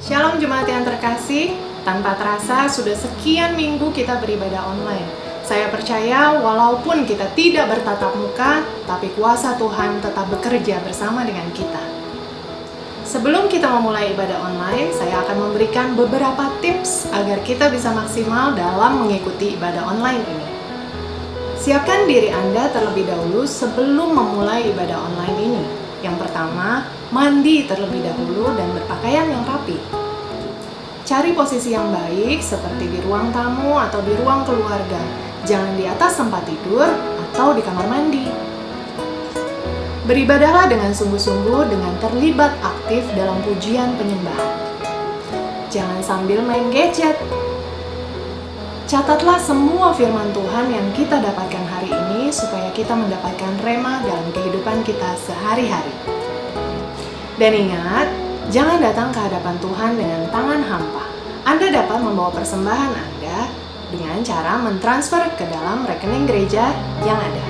Shalom jemaat yang terkasih, tanpa terasa sudah sekian minggu kita beribadah online. Saya percaya walaupun kita tidak bertatap muka, tapi kuasa Tuhan tetap bekerja bersama dengan kita. Sebelum kita memulai ibadah online, saya akan memberikan beberapa tips agar kita bisa maksimal dalam mengikuti ibadah online ini. Siapkan diri Anda terlebih dahulu sebelum memulai ibadah online ini. Yang pertama, mandi terlebih dahulu dan berpakaian yang rapi. Cari posisi yang baik seperti di ruang tamu atau di ruang keluarga. Jangan di atas tempat tidur atau di kamar mandi. Beribadahlah dengan sungguh-sungguh dengan terlibat aktif dalam pujian penyembahan. Jangan sambil main gadget. Catatlah semua firman Tuhan yang kita dapatkan hari ini supaya kita mendapatkan rema dalam kehidupan kita sehari-hari. Dan ingat, jangan datang ke hadapan Tuhan dengan tangan hampa. Anda dapat membawa persembahan Anda dengan cara mentransfer ke dalam rekening gereja yang ada.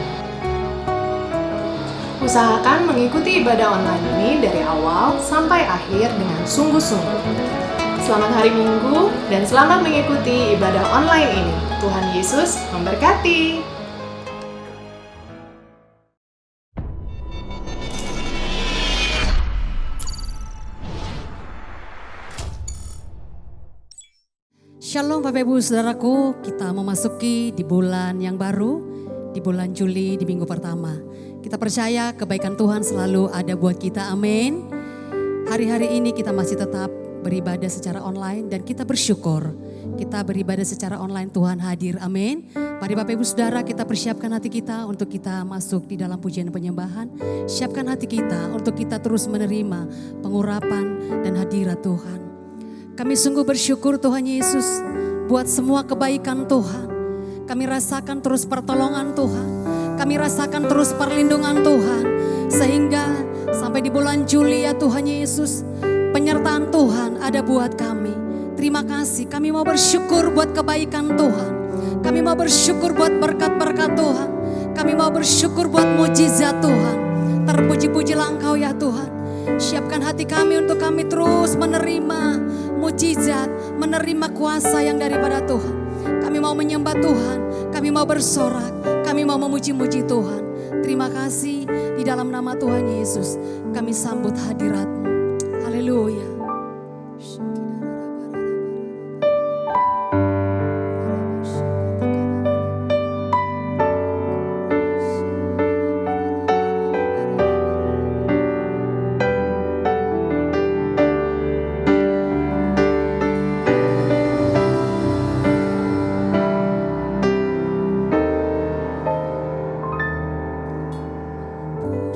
Usahakan mengikuti ibadah online ini dari awal sampai akhir dengan sungguh-sungguh. Selamat hari Minggu dan selamat mengikuti ibadah online ini. Tuhan Yesus memberkati. Shalom Bapak Ibu Saudaraku, kita memasuki di bulan yang baru, di bulan Juli di minggu pertama. Kita percaya kebaikan Tuhan selalu ada buat kita, amin. Hari-hari ini kita masih tetap beribadah secara online dan kita bersyukur. Kita beribadah secara online, Tuhan hadir, amin. Mari Bapak Ibu Saudara, kita persiapkan hati kita untuk kita masuk di dalam pujian penyembahan. Siapkan hati kita untuk kita terus menerima pengurapan dan hadirat Tuhan. Kami sungguh bersyukur Tuhan Yesus buat semua kebaikan Tuhan. Kami rasakan terus pertolongan Tuhan. Kami rasakan terus perlindungan Tuhan. Sehingga sampai di bulan Juli ya Tuhan Yesus, penyertaan Tuhan ada buat kami. Terima kasih, kami mau bersyukur buat kebaikan Tuhan. Kami mau bersyukur buat berkat-berkat Tuhan. Kami mau bersyukur buat mujizat Tuhan. Terpuji-pujilah Engkau ya Tuhan. Siapkan hati kami untuk kami terus menerima mujizat, menerima kuasa yang daripada Tuhan. Kami mau menyembah Tuhan, kami mau bersorak, kami mau memuji-muji Tuhan. Terima kasih, di dalam nama Tuhan Yesus kami sambut hadirat-Mu. Haleluya.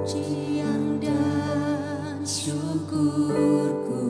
Pujian dan syukurku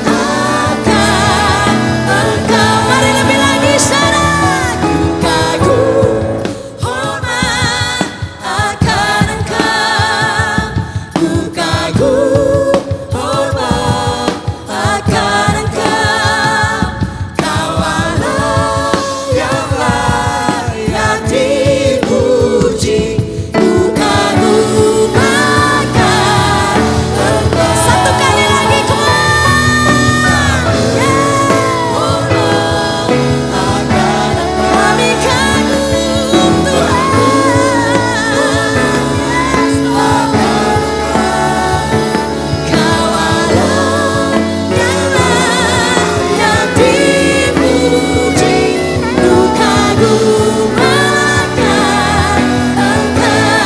akan Engkau. Mari lebih lagi sorak. Ku kagum hormat akan Engkau. Ku kagum hormat akan Engkau. Kau Allah yang layak dipuji. Ku kagum akan Engkau. Satu kali lagi, come on. Hormat akan Engkau. Kami kagum Tuhan. Kau Allah yang layak dipuji. Ku kagum akan Engkau.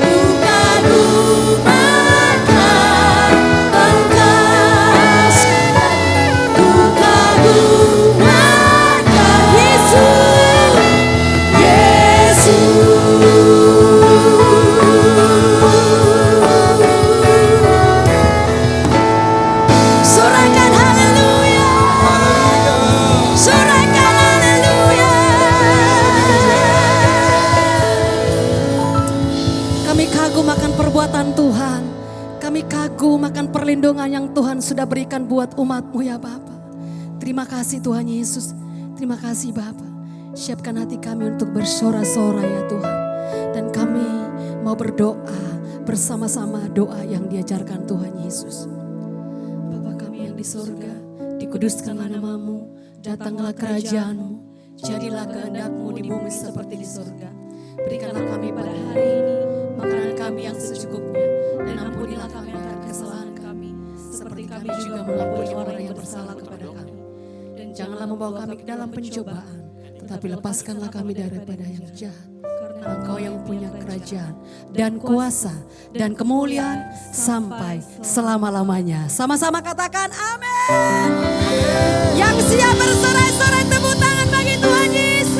Ku kagum akan Engkau. Ku kagum akan Yesus. Sorakan haleluya. Sorakan haleluya. Kami kagum akan perbuatan Tuhan. Kami kagum akan perlindungan yang Tuhan sudah berikan buat umat-Mu ya Bapa. Terima kasih Tuhan Yesus. Terima kasih Bapa. Siapkan hati kami untuk bersorak-sorai ya Tuhan. Dan kami mau berdoa bersama-sama doa yang diajarkan Tuhan Yesus. Bapa kami yang di surga, dikuduskanlah nama-Mu, datanglah kerajaan-Mu, jadilah kehendak-Mu di bumi seperti di surga. Berikanlah kami pada hari ini makanan kami yang secukupnya, dan ampunilah kami akan kesalahan kami, seperti kami juga mengampuni orang yang bersalah kepada kami. Dan janganlah membawa kami ke dalam pencobaan, tetapi lepaskanlah kami daripada yang jahat. Karena Engkau yang punya kerajaan dan kuasa dan kemuliaan sampai selama-lamanya. Sama-sama katakan amin. Yang siap bersorai-sorai tepuk tangan bagi Tuhan Yesus.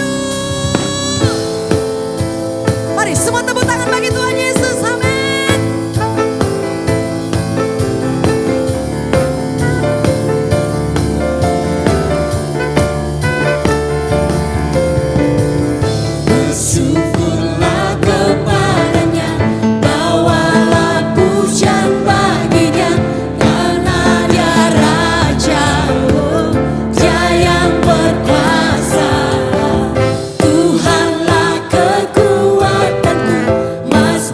Mari semua tepuk tangan bagi Tuhan Yesus. Amin. Bersyukurlah kepadanya, bawalah pujian baginya, karena Dia Raja, Dia yang berkuasa. Tuhanlah kekuatanku, Mas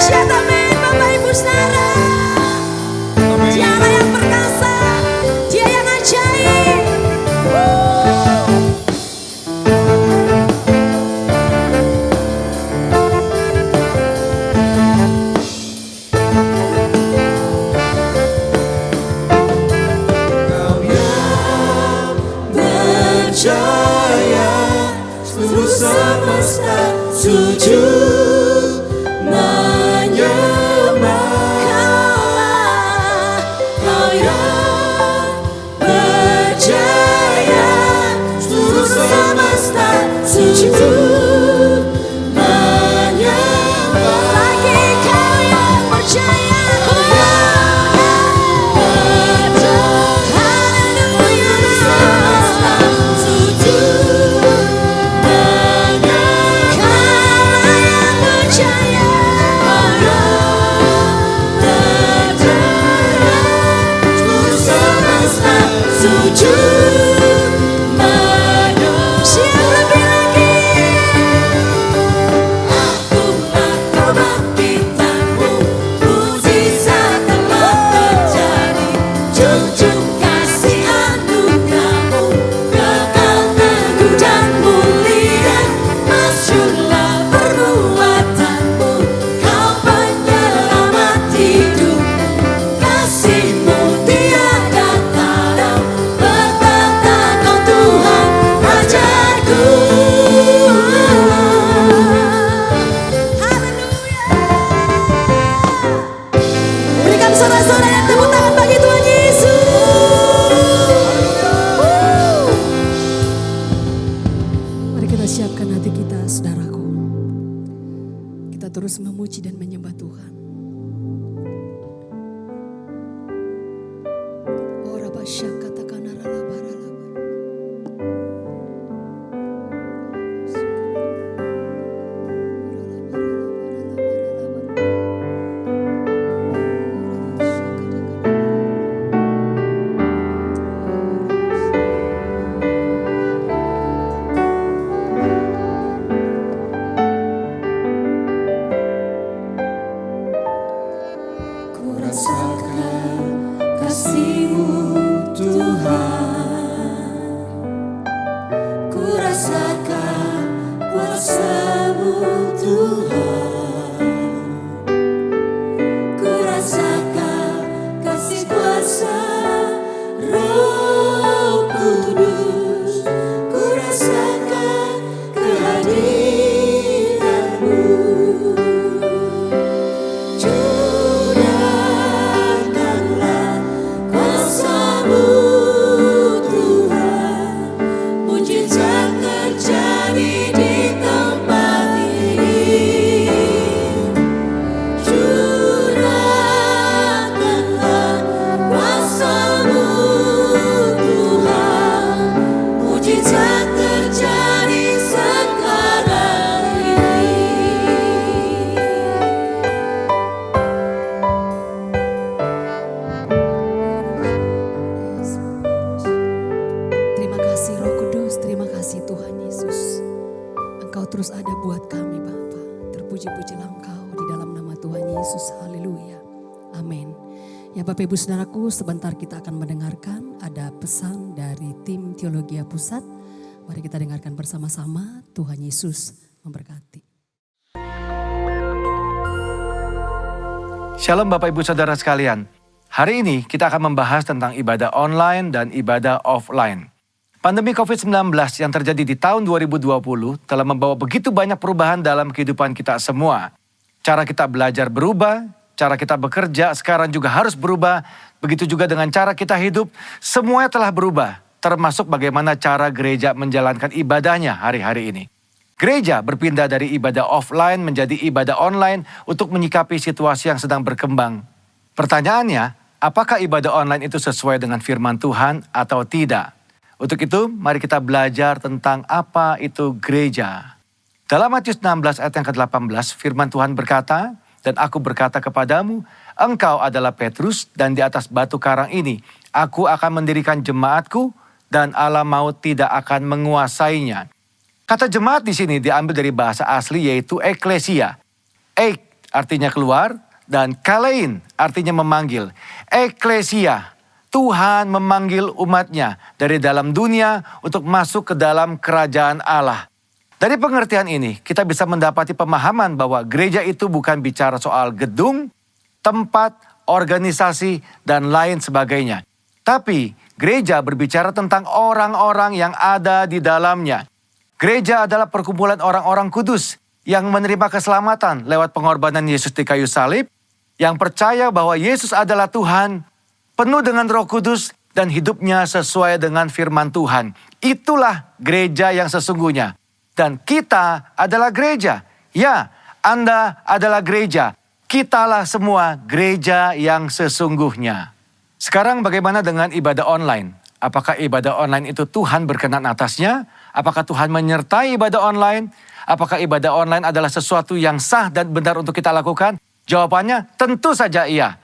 dahsyat, amin. Bapak Ibu Saudara, Dia Allah yang perkasa, Dia yang ajaib. Kau yang percaya, seluruh semesta sujud menyembah. Kau yang percaya, seluruh semesta sujud menyembah. Lagi kau yang percaya, terus memuji dan menyembah Tuhan. Ora basya katakan rala. Rasakan kasih-Mu Tuhan, ku rasakan kuasa-Mu Tuhan, ku rasakan kasih kuasa Roh Kudus, ku rasakan kehadiran-Mu. Terus ada buat kami Bapa. Terpuji-pujilah Engkau di dalam nama Tuhan Yesus. Haleluya. Amin. Ya Bapak Ibu Saudaraku, sebentar kita akan mendengarkan ada pesan dari tim Teologia Pusat. Mari kita dengarkan bersama-sama. Tuhan Yesus memberkati. Shalom Bapak Ibu Saudara sekalian. Hari ini kita akan membahas tentang ibadah online dan ibadah offline. Pandemi COVID-19 yang terjadi di tahun 2020 telah membawa begitu banyak perubahan dalam kehidupan kita semua. Cara kita belajar berubah, cara kita bekerja sekarang juga harus berubah. Begitu juga dengan cara kita hidup, semuanya telah berubah. Termasuk bagaimana cara gereja menjalankan ibadahnya hari-hari ini. Gereja berpindah dari ibadah offline menjadi ibadah online untuk menyikapi situasi yang sedang berkembang. Pertanyaannya, apakah ibadah online itu sesuai dengan firman Tuhan atau tidak? Untuk itu, mari kita belajar tentang apa itu gereja. Dalam Matius 16 ayat yang ke-18, firman Tuhan berkata, "Dan aku berkata kepadamu, engkau adalah Petrus, dan di atas batu karang ini, aku akan mendirikan jemaatku, dan alam maut tidak akan menguasainya." Kata jemaat di sini diambil dari bahasa asli yaitu eklesia. Ek artinya keluar, dan kalein artinya memanggil. Eklesia, Tuhan memanggil umatnya dari dalam dunia untuk masuk ke dalam kerajaan Allah. Dari pengertian ini, kita bisa mendapati pemahaman bahwa gereja itu bukan bicara soal gedung, tempat, organisasi, dan lain sebagainya. Tapi gereja berbicara tentang orang-orang yang ada di dalamnya. Gereja adalah perkumpulan orang-orang kudus yang menerima keselamatan lewat pengorbanan Yesus di kayu salib, yang percaya bahwa Yesus adalah Tuhan, penuh dengan Roh Kudus, dan hidupnya sesuai dengan firman Tuhan. Itulah gereja yang sesungguhnya. Dan kita adalah gereja. Ya, Anda adalah gereja. Kitalah semua gereja yang sesungguhnya. Sekarang bagaimana dengan ibadah online? Apakah ibadah online itu Tuhan berkenan atasnya? Apakah Tuhan menyertai ibadah online? Apakah ibadah online adalah sesuatu yang sah dan benar untuk kita lakukan? Jawabannya tentu saja iya.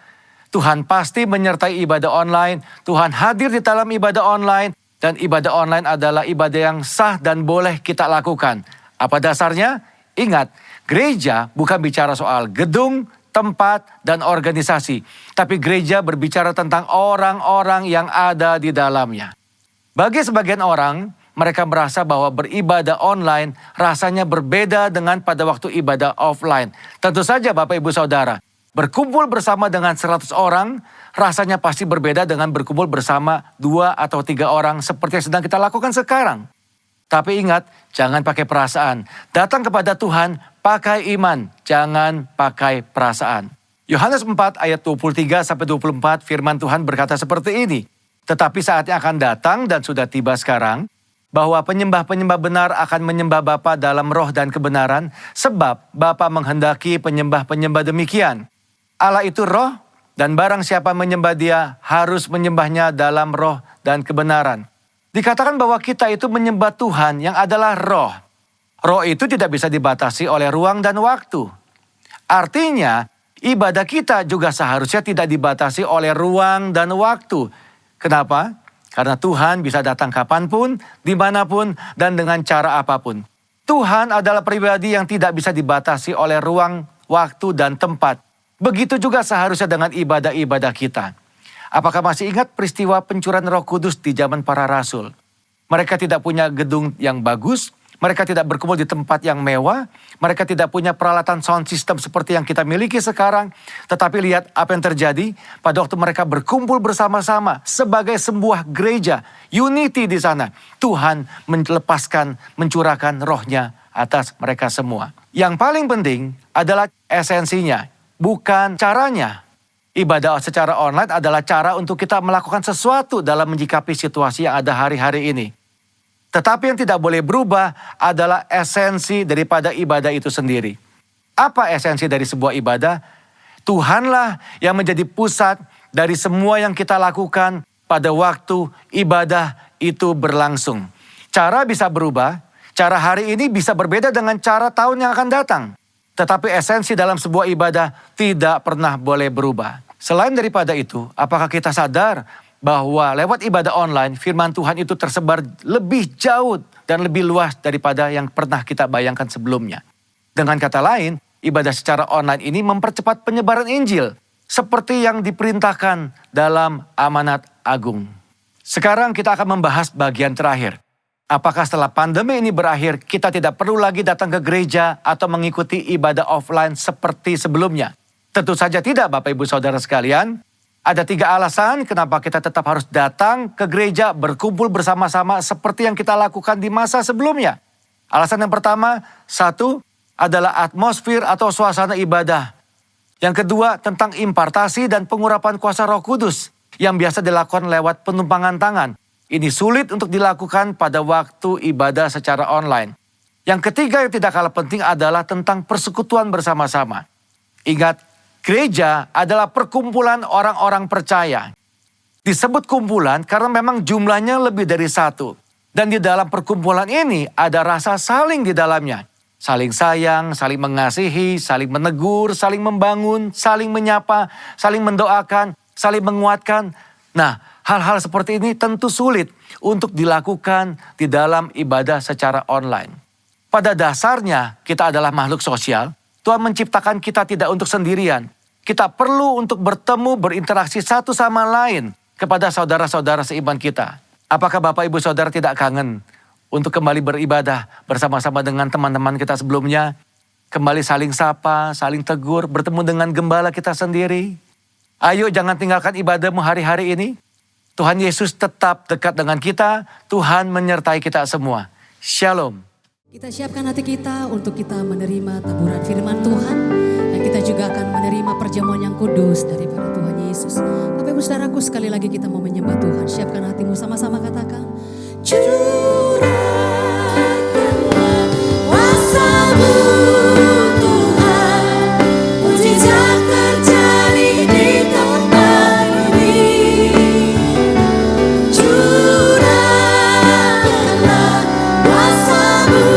Tuhan pasti menyertai ibadah online. Tuhan hadir di dalam ibadah online. Dan ibadah online adalah ibadah yang sah dan boleh kita lakukan. Apa dasarnya? Ingat, gereja bukan bicara soal gedung, tempat, dan organisasi. Tapi gereja berbicara tentang orang-orang yang ada di dalamnya. Bagi sebagian orang, mereka merasa bahwa beribadah online rasanya berbeda dengan pada waktu ibadah offline. Tentu saja Bapak Ibu Saudara, berkumpul bersama dengan 100 orang rasanya pasti berbeda dengan berkumpul bersama 2 atau 3 orang seperti yang sedang kita lakukan sekarang. Tapi ingat, jangan pakai perasaan. Datang kepada Tuhan pakai iman, jangan pakai perasaan. Yohanes 4 ayat 23-24 firman Tuhan berkata seperti ini. Tetapi saatnya akan datang dan sudah tiba sekarang, bahwa penyembah-penyembah benar akan menyembah Bapa dalam roh dan kebenaran, sebab Bapa menghendaki penyembah-penyembah demikian. Allah itu roh, dan barang siapa menyembah Dia harus menyembahnya dalam roh dan kebenaran. Dikatakan bahwa kita itu menyembah Tuhan yang adalah roh. Roh itu tidak bisa dibatasi oleh ruang dan waktu. Artinya, ibadah kita juga seharusnya tidak dibatasi oleh ruang dan waktu. Kenapa? Karena Tuhan bisa datang kapanpun, dimanapun, dan dengan cara apapun. Tuhan adalah pribadi yang tidak bisa dibatasi oleh ruang, waktu, dan tempat. Begitu juga seharusnya dengan ibadah-ibadah kita. Apakah masih ingat peristiwa pencurahan Roh Kudus di zaman para rasul? Mereka tidak punya gedung yang bagus, mereka tidak berkumpul di tempat yang mewah, mereka tidak punya peralatan sound system seperti yang kita miliki sekarang. Tetapi lihat apa yang terjadi pada waktu mereka berkumpul bersama-sama sebagai sebuah gereja, unity di sana. Tuhan mencurahkan rohnya atas mereka semua. Yang paling penting adalah esensinya. Bukan caranya. Ibadah secara online adalah cara untuk kita melakukan sesuatu dalam menyikapi situasi yang ada hari-hari ini. Tetapi yang tidak boleh berubah adalah esensi daripada ibadah itu sendiri. Apa esensi dari sebuah ibadah? Tuhanlah yang menjadi pusat dari semua yang kita lakukan pada waktu ibadah itu berlangsung. Cara bisa berubah, cara hari ini bisa berbeda dengan cara tahun yang akan datang. Tetapi esensi dalam sebuah ibadah tidak pernah boleh berubah. Selain daripada itu, apakah kita sadar bahwa lewat ibadah online, firman Tuhan itu tersebar lebih jauh dan lebih luas daripada yang pernah kita bayangkan sebelumnya. Dengan kata lain, ibadah secara online ini mempercepat penyebaran Injil, seperti yang diperintahkan dalam amanat agung. Sekarang kita akan membahas bagian terakhir. Apakah setelah pandemi ini berakhir, kita tidak perlu lagi datang ke gereja atau mengikuti ibadah offline seperti sebelumnya? Tentu saja tidak, Bapak Ibu Saudara sekalian. Ada 3 alasan kenapa kita tetap harus datang ke gereja, berkumpul bersama-sama seperti yang kita lakukan di masa sebelumnya. Alasan yang pertama, 1, adalah atmosfer atau suasana ibadah. Yang kedua, tentang impartasi dan pengurapan kuasa Roh Kudus yang biasa dilakukan lewat penumpangan tangan. Ini sulit untuk dilakukan pada waktu ibadah secara online. Yang ketiga yang tidak kalah penting adalah tentang persekutuan bersama-sama. Ingat, gereja adalah perkumpulan orang-orang percaya. Disebut kumpulan karena memang jumlahnya lebih dari 1. Dan di dalam perkumpulan ini ada rasa saling di dalamnya. Saling sayang, saling mengasihi, saling menegur, saling membangun, saling menyapa, saling mendoakan, saling menguatkan. Nah, hal-hal seperti ini tentu sulit untuk dilakukan di dalam ibadah secara online. Pada dasarnya kita adalah makhluk sosial Tuhan menciptakan kita tidak untuk sendirian. Kita perlu untuk bertemu, berinteraksi satu sama lain kepada saudara-saudara seiman kita. Apakah Bapak Ibu Saudara tidak kangen untuk kembali beribadah bersama-sama dengan teman-teman kita sebelumnya? Kembali saling sapa, saling tegur, bertemu dengan gembala kita sendiri. Ayo jangan tinggalkan ibadahmu hari-hari ini. Tuhan Yesus tetap dekat dengan kita. Tuhan menyertai kita semua. Shalom. Kita siapkan hati kita untuk kita menerima taburan firman Tuhan. Dan kita juga akan menerima perjamuan yang kudus daripada Tuhan Yesus. Bapak Ibu Saudaraku, sekali lagi kita mau menyembah Tuhan. Siapkan hatimu, sama-sama katakan. Curahkanlah kuasa-Mu Tuhan, mujizat terjadi di tempat ini. Curahkanlah kuasa-Mu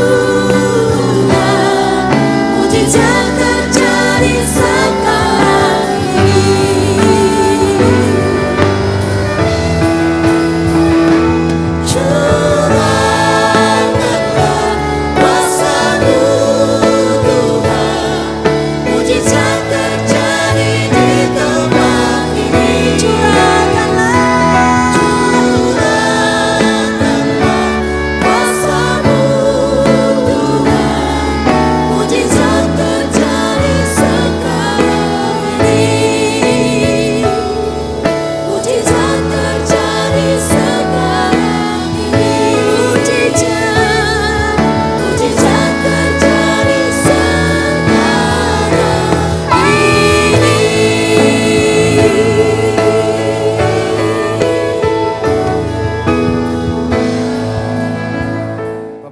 Tuhan, mujizat terjadi sekarang ini.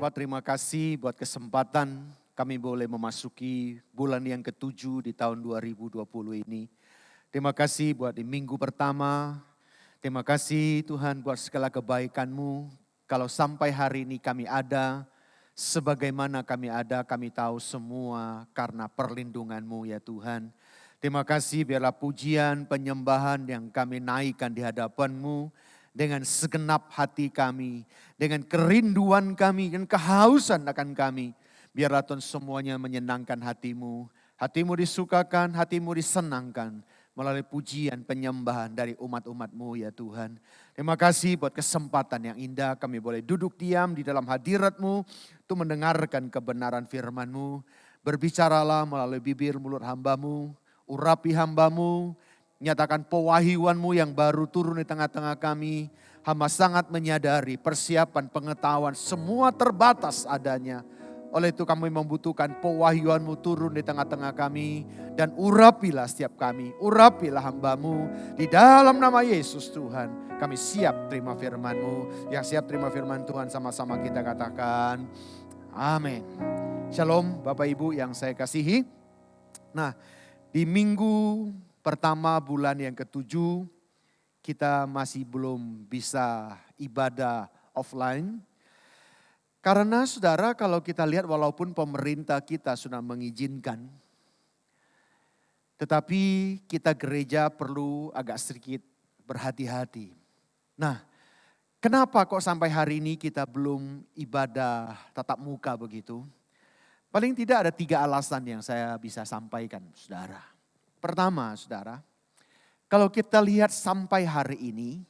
Bapak terima kasih buat kesempatan kami boleh memasuki bulan yang ke-7 di tahun 2020 ini. Terima kasih buat di minggu pertama. Terima kasih Tuhan buat segala kebaikan-Mu. Kalau sampai hari ini kami ada, sebagaimana kami tahu semua karena perlindungan-Mu ya Tuhan. Terima kasih biarlah pujian, penyembahan yang kami naikkan di hadapan-Mu dengan segenap hati kami, dengan kerinduan kami, dan kehausan akan kami. Biarlah Tuhan semuanya menyenangkan hati-Mu. Hati-Mu disukakan, hati-Mu disenangkan melalui pujian, penyembahan dari umat-umat-Mu ya Tuhan. Terima kasih buat kesempatan yang indah kami boleh duduk diam di dalam hadirat-Mu untuk mendengarkan kebenaran firman-Mu. Berbicaralah melalui bibir mulut hamba-Mu, urapi hamba-Mu, nyatakan pewahyuan-Mu yang baru turun di tengah-tengah kami. Hamba sangat menyadari persiapan pengetahuan semua terbatas adanya. Oleh itu kami membutuhkan pewahyuan-Mu turun di tengah-tengah kami. Dan urapilah setiap kami, urapilah hamba-Mu. Di dalam nama Yesus Tuhan, kami siap terima firman-Mu. Yang siap terima firman Tuhan sama-sama kita katakan, amin. Shalom Bapak Ibu yang saya kasihi. Nah, di minggu pertama bulan yang ke-7, kita masih belum bisa ibadah offline. Karena saudara kalau kita lihat walaupun pemerintah kita sudah mengizinkan, tetapi kita gereja perlu agak sedikit berhati-hati. Nah, kenapa kok sampai hari ini kita belum ibadah tatap muka begitu? Paling tidak ada 3 alasan yang saya bisa sampaikan saudara. Pertama saudara, kalau kita lihat sampai hari ini,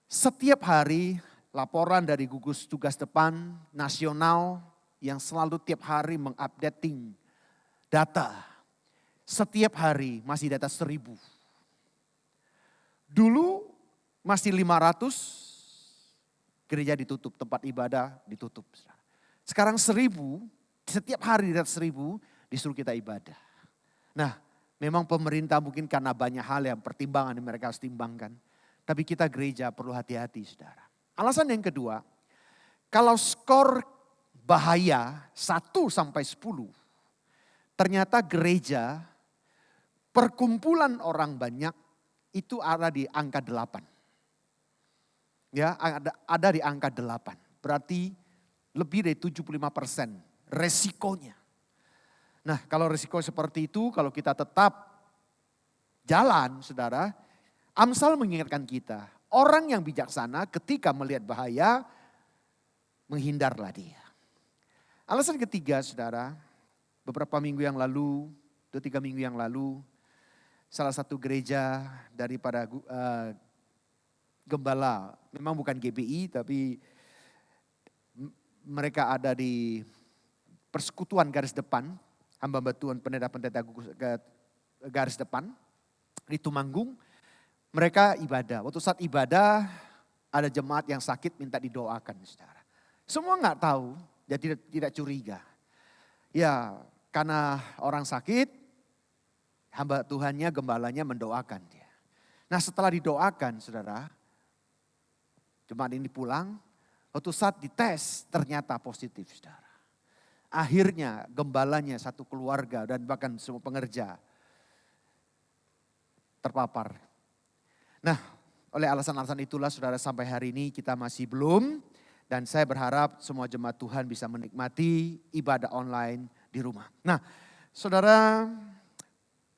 setiap hari laporan dari gugus tugas depan nasional yang selalu tiap hari mengupdating data. Setiap hari masih data 1000. Dulu masih 500, gereja ditutup, tempat ibadah ditutup. Sekarang 1000, setiap hari data 1000 disuruh kita ibadah. Nah, memang pemerintah mungkin karena banyak hal yang pertimbangan yang mereka harus timbangkan. Tapi kita gereja perlu hati-hati saudara. Alasan yang kedua, kalau skor bahaya 1 sampai 10, ternyata gereja, perkumpulan orang banyak itu ada di angka 8. Ya, ada di angka 8. Berarti lebih dari 75% resikonya. Nah, kalau risiko seperti itu, kalau kita tetap jalan, saudara, Amsal mengingatkan kita, orang yang bijaksana ketika melihat bahaya, menghindarlah dia. Alasan ketiga, saudara, beberapa minggu yang lalu, 2-3 minggu yang lalu, salah satu gereja daripada gembala, memang bukan GBI tapi mereka ada di persekutuan garis depan, hamba Tuhan pendeta-pendeta garis depan di Tumanggung. Mereka ibadah. Waktu saat ibadah ada jemaat yang sakit minta didoakan, saudara. Semua nggak tahu, jadi tidak curiga. Ya, karena orang sakit, hamba Tuhannya, gembalanya mendoakan dia. Nah, setelah didoakan, saudara, jemaat ini pulang. Waktu saat dites ternyata positif, saudara. Akhirnya gembalanya, satu keluarga dan bahkan semua pengerja terpapar. Nah, oleh alasan-alasan itulah saudara sampai hari ini kita masih belum. Dan saya berharap semua jemaat Tuhan bisa menikmati ibadah online di rumah. Nah, saudara,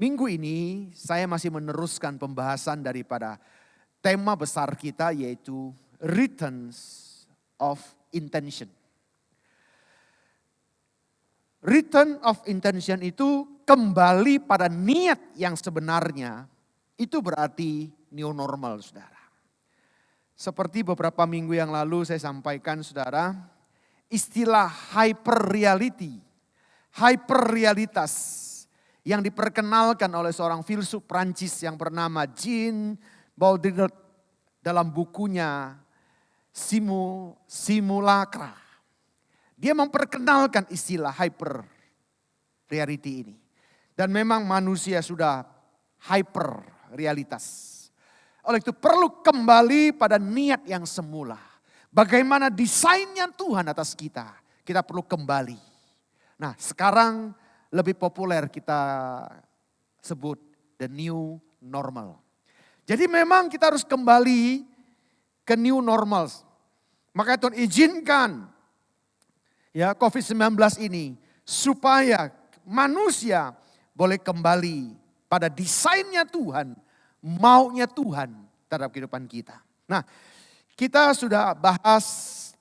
minggu ini saya masih meneruskan pembahasan daripada tema besar kita yaitu Returns of Intention. Return of intention itu kembali pada niat yang sebenarnya, itu berarti new normal, saudara. Seperti beberapa minggu yang lalu saya sampaikan, saudara, istilah hyperreality, hyperrealitas yang diperkenalkan oleh seorang filsuf Prancis yang bernama Jean Baudrillard dalam bukunya Simulacra. Dia memperkenalkan istilah hyper reality ini. Dan memang manusia sudah hyper realitas. Oleh itu perlu kembali pada niat yang semula. Bagaimana desainnya Tuhan atas kita. Kita perlu kembali. Nah, sekarang lebih populer kita sebut the new normal. Jadi memang kita harus kembali ke new normal. Maka Tuhan izinkan ya COVID-19 ini supaya manusia boleh kembali pada desainnya Tuhan, maunya Tuhan terhadap kehidupan kita. Nah, kita sudah bahas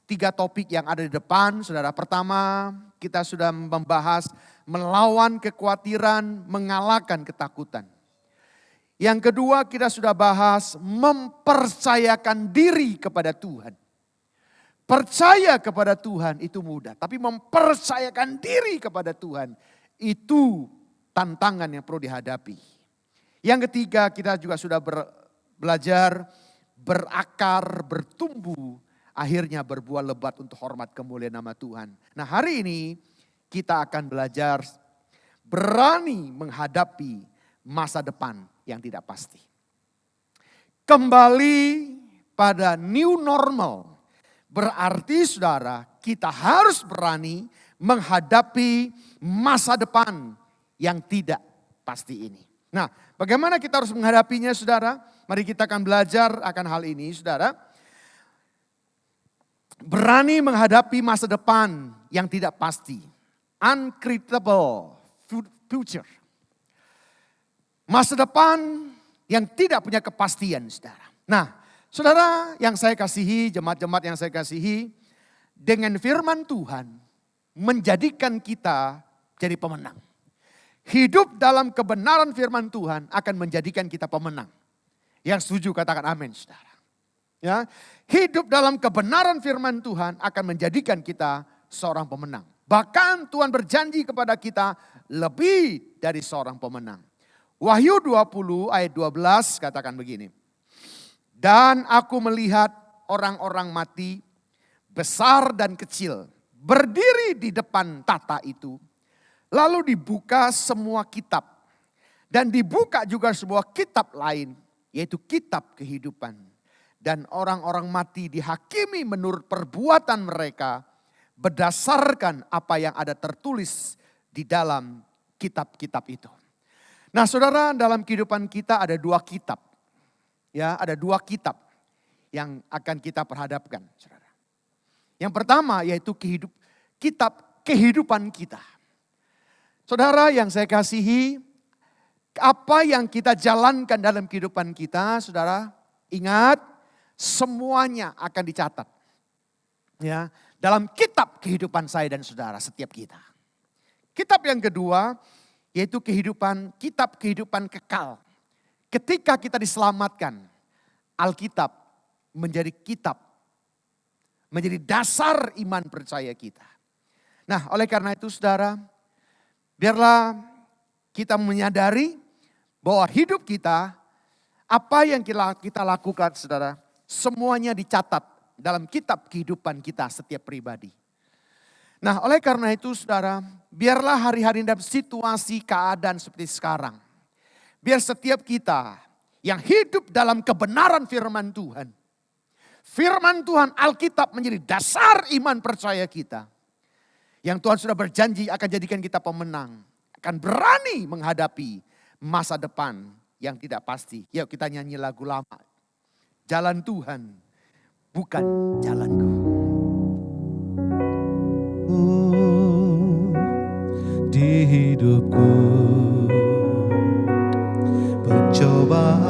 3 topik yang ada di depan, saudara. Pertama, kita sudah membahas melawan kekhawatiran, mengalahkan ketakutan. Yang kedua, kita sudah bahas mempercayakan diri kepada Tuhan. Percaya kepada Tuhan itu mudah, tapi mempercayakan diri kepada Tuhan itu tantangan yang perlu dihadapi. Yang ketiga, kita juga sudah belajar berakar, bertumbuh, akhirnya berbuah lebat untuk hormat kemuliaan nama Tuhan. Nah, hari ini kita akan belajar berani menghadapi masa depan yang tidak pasti. Kembali pada new normal. Berarti saudara, kita harus berani menghadapi masa depan yang tidak pasti ini. Nah, bagaimana kita harus menghadapinya, saudara? Mari kita akan belajar akan hal ini, saudara. Berani menghadapi masa depan yang tidak pasti. Unpredictable future. Masa depan yang tidak punya kepastian, saudara. Nah, saudara yang saya kasihi, jemaat-jemaat yang saya kasihi, dengan firman Tuhan menjadikan kita jadi pemenang. Hidup dalam kebenaran firman Tuhan akan menjadikan kita pemenang. Yang setuju katakan amin, saudara. Ya, hidup dalam kebenaran firman Tuhan akan menjadikan kita seorang pemenang. Bahkan Tuhan berjanji kepada kita lebih dari seorang pemenang. Wahyu 20 ayat 12 katakan begini. Dan aku melihat orang-orang mati, besar dan kecil, berdiri di depan tata itu. Lalu dibuka semua kitab. Dan dibuka juga sebuah kitab lain, yaitu kitab kehidupan. Dan orang-orang mati dihakimi menurut perbuatan mereka, berdasarkan apa yang ada tertulis di dalam kitab-kitab itu. Nah, saudara, dalam kehidupan kita ada 2 kitab. Ya, ada 2 kitab yang akan kita perhadapkan, saudara. Yang pertama yaitu kitab kehidupan kita. Saudara yang saya kasihi, apa yang kita jalankan dalam kehidupan kita, saudara, ingat semuanya akan dicatat. Ya, dalam kitab kehidupan saya dan saudara, setiap kita. Kitab yang kedua yaitu kitab kehidupan kekal. Ketika kita diselamatkan, Alkitab menjadi kitab, menjadi dasar iman percaya kita. Nah, oleh karena itu saudara, biarlah kita menyadari bahwa hidup kita, apa yang kita lakukan saudara, semuanya dicatat dalam kitab kehidupan kita setiap pribadi. Nah, oleh karena itu saudara, biarlah hari-hari dalam situasi keadaan seperti sekarang. Biar setiap kita yang hidup dalam kebenaran firman Tuhan. Firman Tuhan Alkitab menjadi dasar iman percaya kita. Yang Tuhan sudah berjanji akan jadikan kita pemenang. Akan berani menghadapi masa depan yang tidak pasti. Yuk kita nyanyi lagu lama. Jalan Tuhan bukan jalanku. Di hidupku pencobaan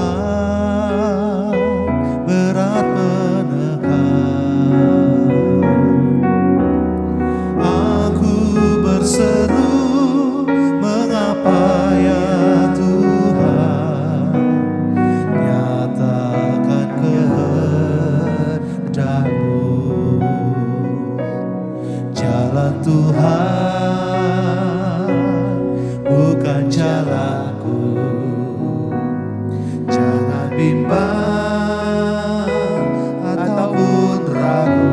berat menekan. Aku berseru, mengapa ya Tuhan, nyatakan kehendak-Mu. Jalan Tuhan bukan jalanku. Jangan bimbang ataupun ragu.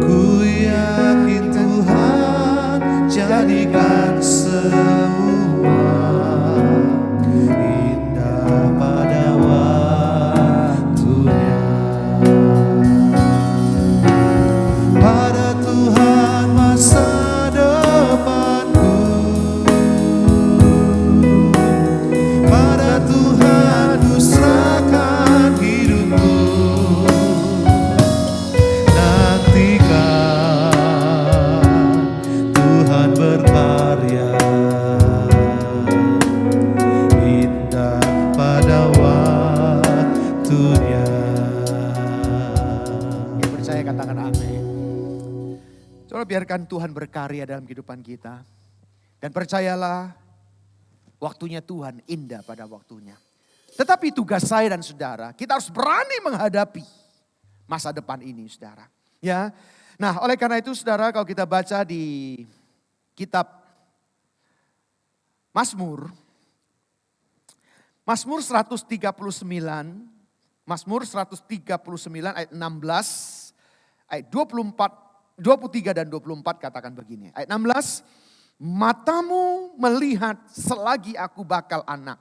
Ku yakin Tuhan jadikan semua indah pada waktunya. Pada Tuhan masa depanku, pada Tuhan ku serahkan hidupku. Nantikan Tuhan berkarya, indah pada waktunya. Yang percaya katakan amin. Saudara, biarkan Tuhan berkarya dalam kehidupan kita. Dan percayalah waktunya Tuhan indah pada waktunya. Tetapi tugas saya dan saudara, kita harus berani menghadapi masa depan ini saudara. Ya. Nah, oleh karena itu saudara, kalau kita baca di kitab Mazmur 139, Mazmur 139 ayat 16, ayat 23 dan 24 katakan begini. Ayat 16, matamu melihat selagi aku bakal anak.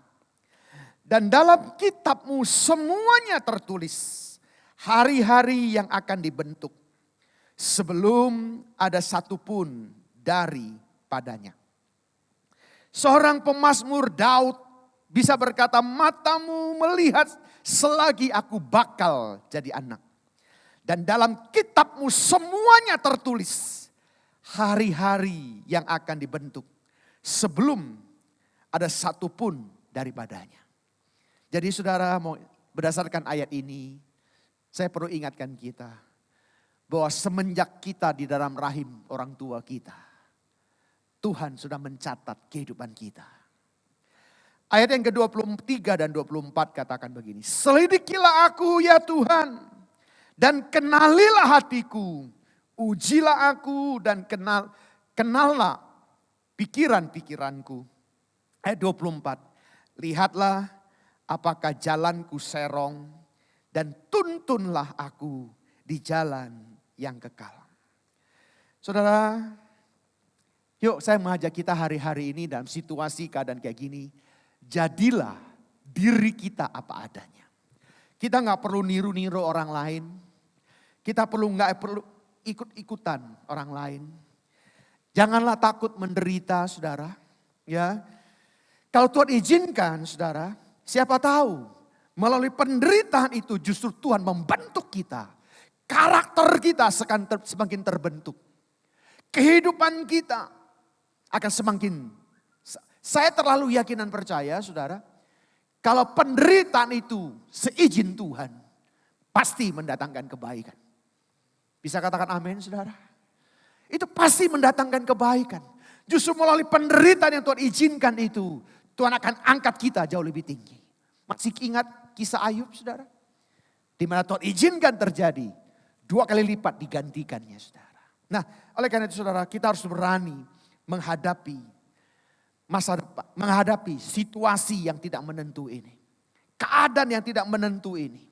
Dan dalam kitabmu semuanya tertulis hari-hari yang akan dibentuk. Sebelum ada satupun daripadanya. Seorang pemazmur Daud bisa berkata, matamu melihat selagi aku bakal jadi anak. Dan dalam kitabmu semuanya tertulis hari-hari yang akan dibentuk. Sebelum ada satupun daripadanya. Jadi saudara, berdasarkan ayat ini, saya perlu ingatkan kita bahwa semenjak kita di dalam rahim orang tua kita, Tuhan sudah mencatat kehidupan kita. Ayat yang ke-23 dan 24 katakan begini. Selidikilah aku ya Tuhan, dan kenalilah hatiku. Ujilah aku dan kenallah pikiran-pikiranku. Ayat 24. Lihatlah apakah jalanku serong, dan tuntunlah aku di jalan yang kekal. Saudara, yuk saya mengajak kita hari-hari ini dalam situasi keadaan kayak gini. Jadilah diri kita apa adanya. Kita gak perlu niru-niru orang lain. Kita gak perlu ikut-ikutan orang lain. Janganlah takut menderita saudara. Ya, kalau Tuhan izinkan saudara, siapa tahu melalui penderitaan itu justru Tuhan membentuk kita. Karakter kita semakin terbentuk. Kehidupan kita akan semakin. Saya terlalu yakin dan percaya saudara. Kalau penderitaan itu seizin Tuhan. Pasti mendatangkan kebaikan. Bisa katakan amin saudara. itu pasti mendatangkan kebaikan. Justru melalui penderitaan yang Tuhan izinkan itu, Tuhan akan angkat kita jauh lebih tinggi. Masih ingat kisah Ayub, saudara? Di mana Tuhan izinkan terjadi, 2 kali lipat digantikannya, saudara. Nah, oleh karena itu saudara, kita harus berani menghadapi masa depan, menghadapi situasi yang tidak menentu ini. Keadaan yang tidak menentu ini.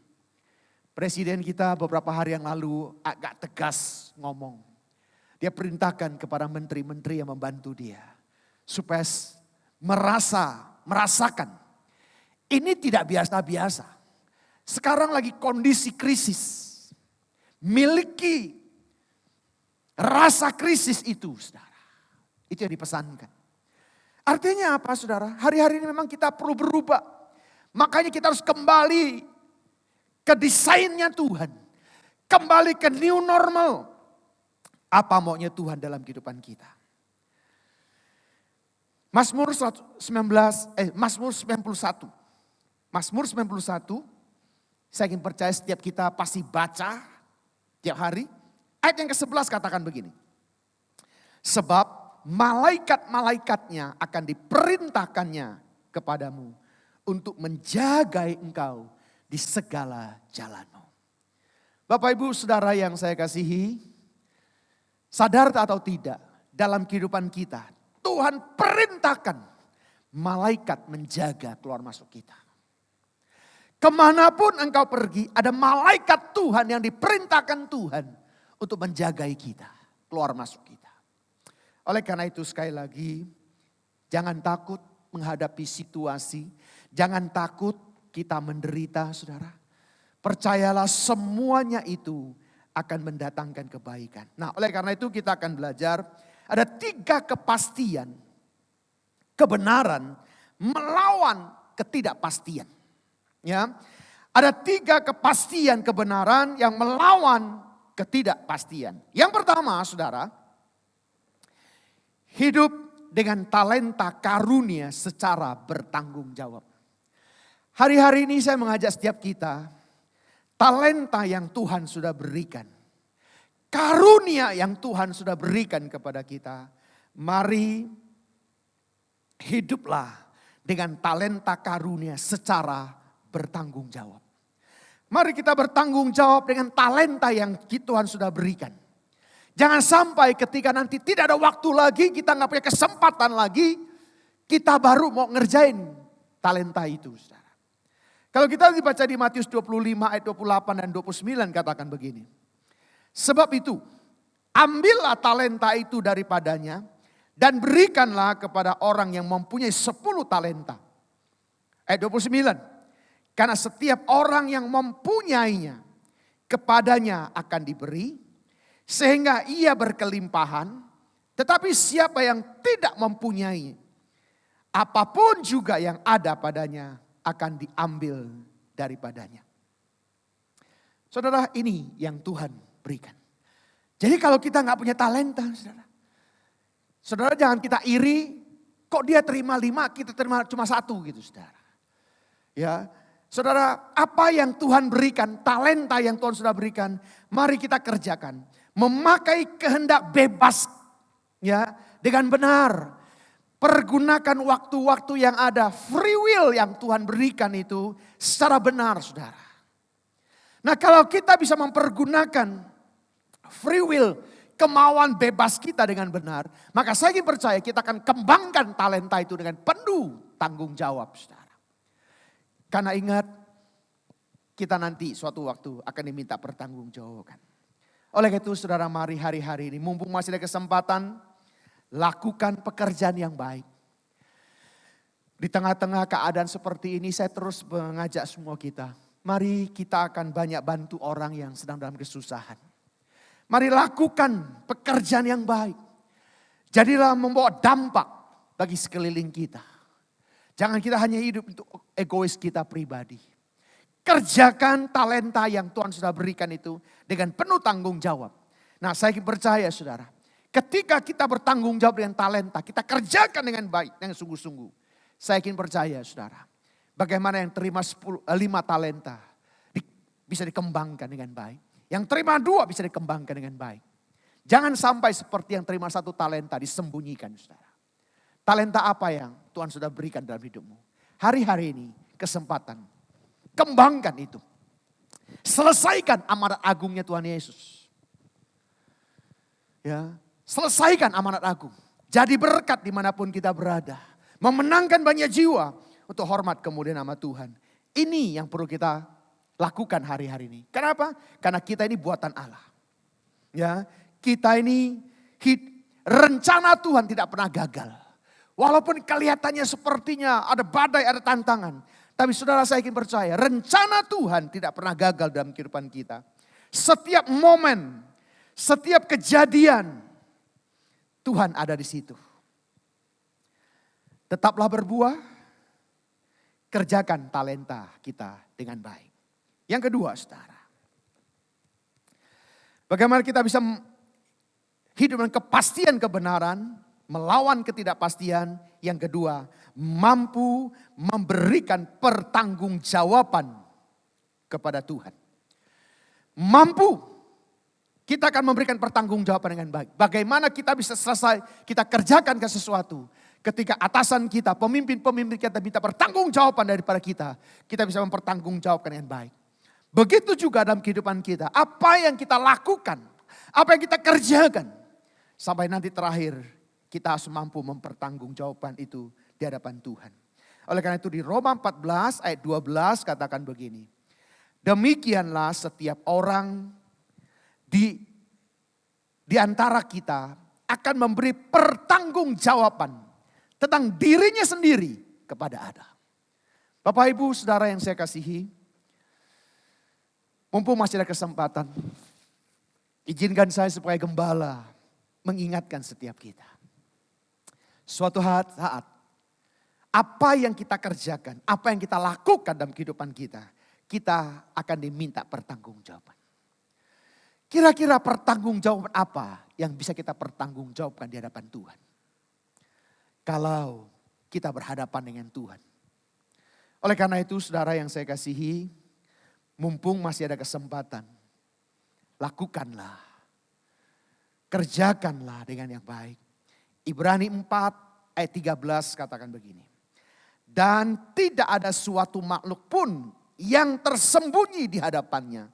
Presiden kita beberapa hari yang lalu agak tegas ngomong. Dia perintahkan kepada menteri-menteri yang membantu dia. Supaya merasakan. Ini tidak biasa-biasa. Sekarang lagi kondisi krisis. Miliki rasa krisis itu, saudara. Itu yang dipesankan. Artinya apa, saudara? Hari-hari ini memang kita perlu berubah. Makanya kita harus kembali ke desainnya Tuhan. Kembali ke new normal. Apa maunya Tuhan dalam kehidupan kita. Mazmur 91. Mazmur 91. Saya ingin percaya setiap kita pasti baca tiap hari. Ayat yang ke-11 katakan begini. Sebab malaikat-malaikatnya akan diperintahkannya kepadamu untuk menjagai engkau di segala jalanmu. Bapak Ibu Saudara yang saya kasihi, sadar atau tidak dalam kehidupan kita, Tuhan perintahkan malaikat menjaga keluar masuk kita. Kemanapun engkau pergi, ada malaikat Tuhan yang diperintahkan Tuhan untuk menjagai kita, keluar masuk kita. Oleh karena itu sekali lagi, jangan takut menghadapi situasi, jangan takut kita menderita, saudara. Percayalah semuanya itu akan mendatangkan kebaikan. Nah, oleh karena itu kita akan belajar ada 3 kepastian kebenaran melawan ketidakpastian. Ya, ada 3 kepastian kebenaran yang melawan ketidakpastian. Yang pertama, saudara, hidup dengan talenta karunia secara bertanggung jawab. Hari-hari ini saya mengajak setiap kita, talenta yang Tuhan sudah berikan, karunia yang Tuhan sudah berikan kepada kita, mari hiduplah dengan talenta karunia secara bertanggung jawab. Mari kita bertanggung jawab dengan talenta yang Tuhan sudah berikan. Jangan sampai ketika nanti tidak ada waktu lagi, kita nggak punya kesempatan lagi, kita baru mau ngerjain talenta itu, saudara. Kalau kita dibaca di Matius 25 ayat 28 dan 29 katakan begini. Sebab itu, ambillah talenta itu daripadanya dan berikanlah kepada orang yang mempunyai 10 talenta. Ayat 29. Karena setiap orang yang mempunyainya, kepadanya akan diberi, sehingga ia berkelimpahan. Tetapi siapa yang tidak mempunyai, apapun juga yang ada padanya akan diambil daripadanya. Saudara, ini yang Tuhan berikan. Jadi kalau kita nggak punya talenta, saudara jangan kita iri, kok dia terima 5, kita terima cuma 1 gitu, saudara. Ya, saudara, apa yang Tuhan berikan, talenta yang Tuhan sudah berikan, mari kita kerjakan. Memakai kehendak bebas, ya, dengan benar. Pergunakan waktu-waktu yang ada, free will yang Tuhan berikan itu secara benar, saudara. Nah, kalau kita bisa mempergunakan free will, kemauan bebas kita dengan benar, maka saya ingin percaya kita akan kembangkan talenta itu dengan penuh tanggung jawab, saudara. Karena ingat, kita nanti suatu waktu akan diminta pertanggungjawaban. Oleh itu saudara, mari hari-hari ini mumpung masih ada kesempatan, lakukan pekerjaan yang baik. Di tengah-tengah keadaan seperti ini saya terus mengajak semua kita. Mari kita akan banyak bantu orang yang sedang dalam kesusahan. Mari lakukan pekerjaan yang baik. Jadilah membawa dampak bagi sekeliling kita. Jangan kita hanya hidup untuk egois kita pribadi. Kerjakan talenta yang Tuhan sudah berikan itu dengan penuh tanggung jawab. Nah, saya percaya saudara, ketika kita bertanggung jawab dengan talenta, kita kerjakan dengan baik, dengan sungguh-sungguh. Saya yakin percaya saudara, bagaimana yang terima 5 talenta bisa dikembangkan dengan baik. Yang terima 2 bisa dikembangkan dengan baik. Jangan sampai seperti yang terima 1 talenta disembunyikan, saudara. Talenta apa yang Tuhan sudah berikan dalam hidupmu? Hari-hari ini kesempatan. Kembangkan itu. Selesaikan amanat agungnya Tuhan Yesus. Ya, selesaikan amanat agung. Jadi berkat dimanapun kita berada. Memenangkan banyak jiwa untuk hormat kemudian nama Tuhan. Ini yang perlu kita lakukan hari-hari ini. Kenapa? Karena kita ini buatan Allah. Ya, kita ini rencana Tuhan tidak pernah gagal. Walaupun kelihatannya sepertinya ada badai, ada tantangan. Tapi saudara, saya ingin percaya, rencana Tuhan tidak pernah gagal dalam kehidupan kita. Setiap momen, setiap kejadian, Tuhan ada di situ. Tetaplah berbuah, kerjakan talenta kita dengan baik. Yang kedua, saudara. Bagaimana kita bisa hidup dengan kepastian kebenaran, melawan ketidakpastian. Yang kedua, mampu memberikan pertanggungjawaban kepada Tuhan. Mampu, kita akan memberikan pertanggungjawaban dengan baik. Bagaimana kita bisa selesai, kita kerjakan ke sesuatu. Ketika atasan kita, pemimpin-pemimpin kita minta pertanggungjawaban daripada kita bisa mempertanggungjawabkan dengan baik. Begitu juga dalam kehidupan kita, apa yang kita lakukan, apa yang kita kerjakan, sampai nanti terakhir kita harus mampu mempertanggungjawabkan itu di hadapan Tuhan. Oleh karena itu di Roma 14 ayat 12 katakan begini. Demikianlah setiap orang di antara kita akan memberi pertanggungjawaban tentang dirinya sendiri kepada Allah. Bapak Ibu Saudara yang saya kasihi, mumpung masih ada kesempatan, izinkan saya supaya gembala mengingatkan setiap kita. Suatu saat, apa yang kita kerjakan, apa yang kita lakukan dalam kehidupan kita akan diminta pertanggungjawaban. Kira-kira pertanggungjawaban apa yang bisa kita pertanggungjawabkan di hadapan Tuhan? Kalau kita berhadapan dengan Tuhan. Oleh karena itu saudara yang saya kasihi, mumpung masih ada kesempatan, lakukanlah, kerjakanlah dengan yang baik. Ibrani 4 ayat 13 katakan begini. Dan tidak ada suatu makhluk pun yang tersembunyi di hadapannya.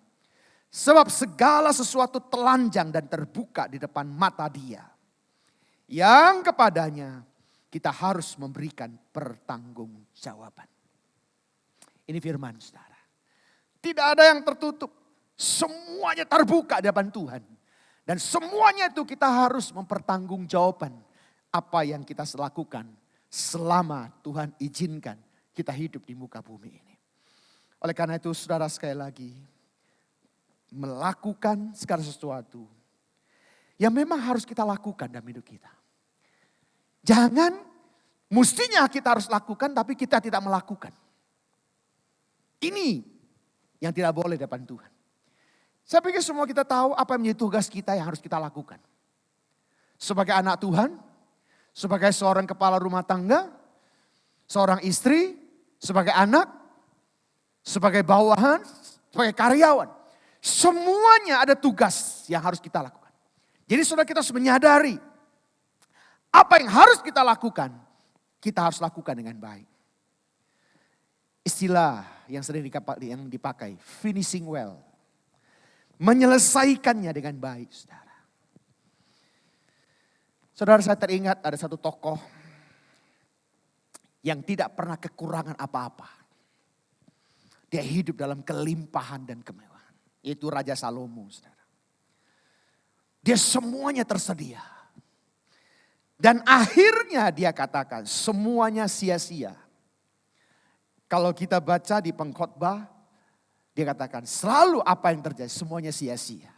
Sebab segala sesuatu telanjang dan terbuka di depan mata Dia. Yang kepadanya kita harus memberikan pertanggungjawaban. Ini firman saudara. Tidak ada yang tertutup. Semuanya terbuka di hadapan Tuhan. Dan semuanya itu kita harus mempertanggungjawabkan apa yang kita lakukan selama Tuhan izinkan kita hidup di muka bumi ini. Oleh karena itu saudara sekali lagi, melakukan segala sesuatu yang memang harus kita lakukan dalam hidup kita. Jangan mestinya kita harus lakukan tapi kita tidak melakukan. Ini yang tidak boleh di depan Tuhan. Saya pikir semua kita tahu apa yang menjadi tugas kita yang harus kita lakukan. Sebagai anak Tuhan, sebagai seorang kepala rumah tangga, seorang istri, sebagai anak, sebagai bawahan, sebagai karyawan. Semuanya ada tugas yang harus kita lakukan. Jadi saudara kita harus menyadari apa yang harus kita lakukan, kita harus lakukan dengan baik. Istilah yang sering dipakai, finishing well. Menyelesaikannya dengan baik, saudara. Saudara, saya teringat ada satu tokoh yang tidak pernah kekurangan apa-apa. Dia hidup dalam kelimpahan dan kemewahan. Yaitu Raja Salomo, saudara. Dia semuanya tersedia. Dan akhirnya dia katakan semuanya sia-sia. Kalau kita baca di pengkhotbah, dia katakan selalu apa yang terjadi semuanya sia-sia.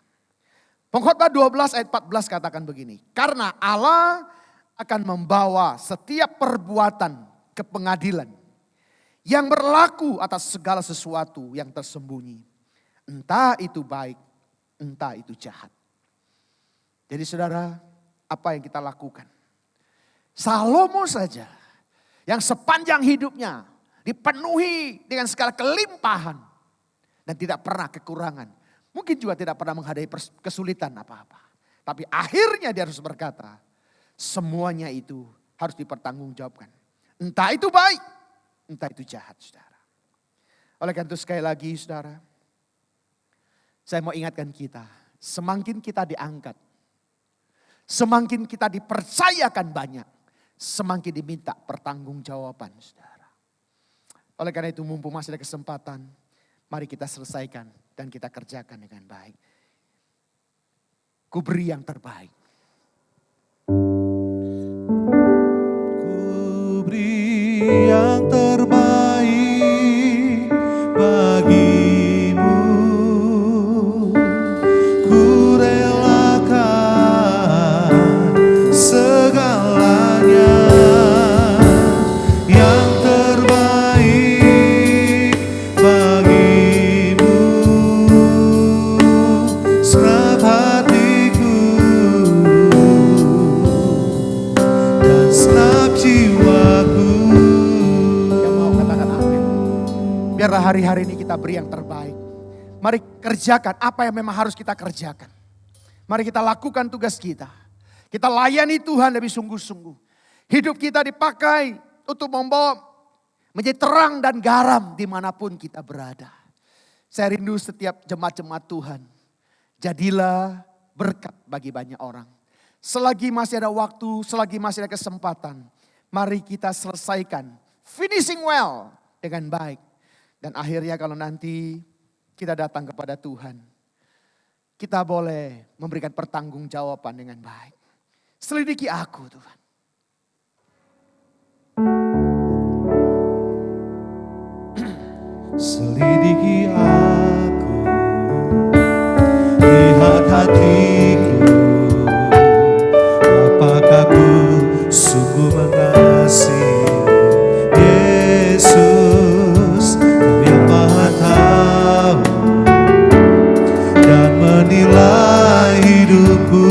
Pengkhotbah 12 ayat 14 katakan begini. Karena Allah akan membawa setiap perbuatan ke pengadilan. Yang berlaku atas segala sesuatu yang tersembunyi. Entah itu baik, entah itu jahat. Jadi saudara, apa yang kita lakukan? Salomo saja yang sepanjang hidupnya dipenuhi dengan segala kelimpahan. Dan tidak pernah kekurangan. Mungkin juga tidak pernah menghadapi kesulitan apa-apa. Tapi akhirnya dia harus berkata, semuanya itu harus dipertanggungjawabkan. Entah itu baik, entah itu jahat, saudara. Oleh karena itu sekali lagi, saudara, saya mau ingatkan kita, semakin kita diangkat, semakin kita dipercayakan banyak, semakin diminta pertanggungjawaban, saudara. Oleh karena itu mumpung masih ada kesempatan, mari kita selesaikan dan kita kerjakan dengan baik. Ku beri yang terbaik. Ku beri yang terbaik bagimu. Ku relakan segalanya. Yang terbaik bagimu. Serap hatiku dan serap jiwaku. Yang mau katakan amin. Biarlah hari-hari ini kita beri yang terbaik. Mari kerjakan apa yang memang harus kita kerjakan. Mari kita lakukan tugas kita. Kita layani Tuhan lebih sungguh-sungguh. Hidup kita dipakai untuk membawa menjadi terang dan garam dimanapun kita berada. Saya rindu setiap jemaat-jemaat Tuhan. Jadilah berkat bagi banyak orang. Selagi masih ada waktu, selagi masih ada kesempatan, mari kita selesaikan, finishing well dengan baik. Dan akhirnya kalau nanti kita datang kepada Tuhan, kita boleh memberikan pertanggungjawaban dengan baik. Selidiki aku, Tuhan. Selidiki aku, lihat hatiku, apakah ku sungguh mengasihi Yesus, Kau yang Maha Tahu dan menilai hidupku,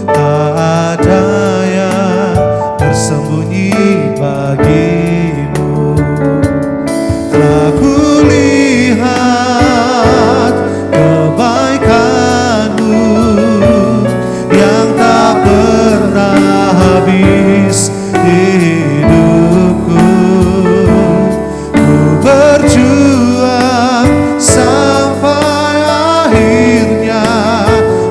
tak ada yang tersembunyi bagimu. Telah kulihat kebaikan-Mu yang tak pernah habis di hidupku. Ku berjuang sampai akhirnya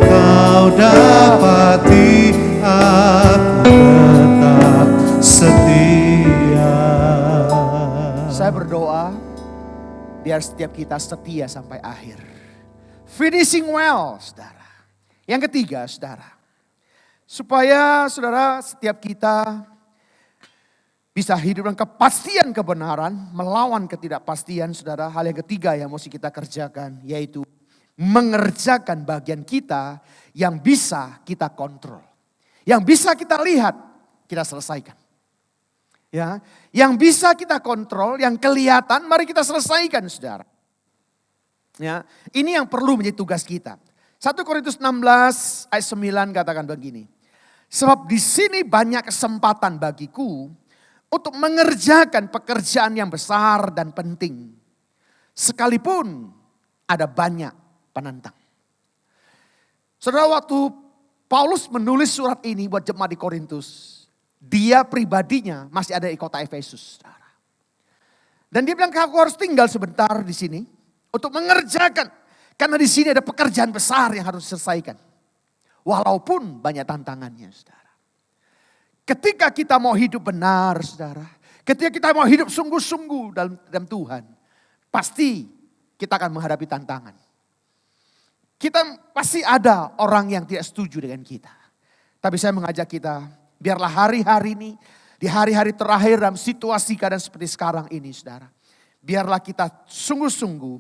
Kau dapati aku tetap setia. Saya berdoa biar setiap kita setia sampai akhir. Finishing well, saudara. Yang ketiga, saudara. Supaya saudara setiap kita bisa hidup dengan kepastian kebenaran, melawan ketidakpastian, saudara. Hal yang ketiga yang mesti kita kerjakan yaitu mengerjakan bagian kita yang bisa kita kontrol. Yang bisa kita lihat, kita selesaikan. Ya, yang bisa kita kontrol, yang kelihatan, mari kita selesaikan, saudara. Ya, ini yang perlu menjadi tugas kita. 1 Korintus 16 ayat 9 katakan begini. Sebab di sini banyak kesempatan bagiku untuk mengerjakan pekerjaan yang besar dan penting. Sekalipun ada banyak penentang. Saudara, waktu Paulus menulis surat ini buat jemaat di Korintus, dia pribadinya masih ada di kota Efesus, saudara. Dan dia bilang, aku harus tinggal sebentar di sini untuk mengerjakan, karena di sini ada pekerjaan besar yang harus diselesaikan. Walaupun banyak tantangannya, saudara. Ketika kita mau hidup benar, saudara, ketika kita mau hidup sungguh-sungguh dalam Tuhan, pasti kita akan menghadapi tantangan. Kita pasti ada orang yang tidak setuju dengan kita. Tapi saya mengajak kita, biarlah hari-hari ini, di hari-hari terakhir dalam situasi keadaan seperti sekarang ini, saudara. Biarlah kita sungguh-sungguh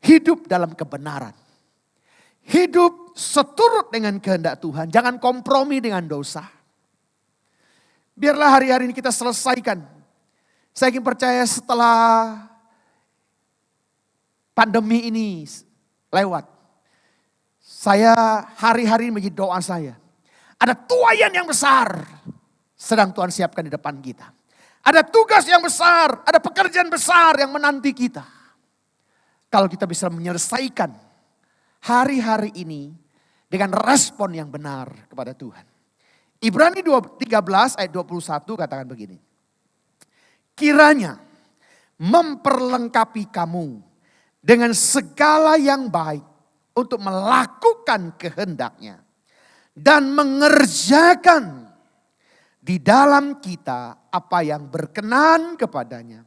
hidup dalam kebenaran. Hidup seturut dengan kehendak Tuhan. Jangan kompromi dengan dosa. Biarlah hari-hari ini kita selesaikan. Saya ingin percaya setelah pandemi ini lewat, saya hari-hari menjadi doa saya. Ada tuaian yang besar sedang Tuhan siapkan di depan kita. Ada tugas yang besar, ada pekerjaan besar yang menanti kita. Kalau kita bisa menyelesaikan hari-hari ini dengan respon yang benar kepada Tuhan. Ibrani 13 ayat 21 katakan begini. Kiranya memperlengkapi kamu dengan segala yang baik untuk melakukan kehendaknya dan mengerjakan di dalam kita apa yang berkenan kepadanya.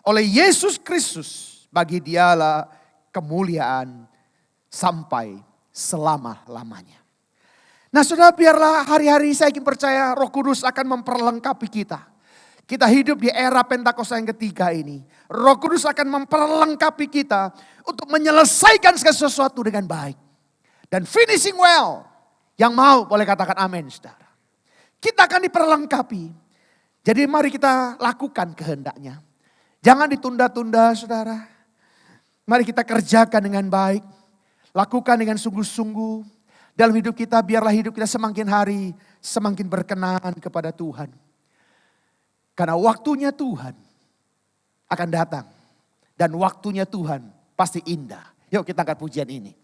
Oleh Yesus Kristus, bagi Dialah kemuliaan sampai selama-lamanya. Nah saudara, biarlah hari-hari saya ingin percaya Roh Kudus akan memperlengkapi kita. Kita hidup di era Pentakosta yang ketiga ini. Roh Kudus akan memperlengkapi kita untuk menyelesaikan segala sesuatu dengan baik. Dan finishing well. Yang mau boleh katakan amin saudara. Kita akan diperlengkapi. Jadi mari kita lakukan kehendaknya. Jangan ditunda-tunda saudara. Mari kita kerjakan dengan baik. Lakukan dengan sungguh-sungguh. Dalam hidup kita biarlah hidup kita semakin hari semakin berkenan kepada Tuhan. Karena waktunya Tuhan akan datang. Dan waktunya Tuhan pasti indah. Yuk kita angkat pujian ini.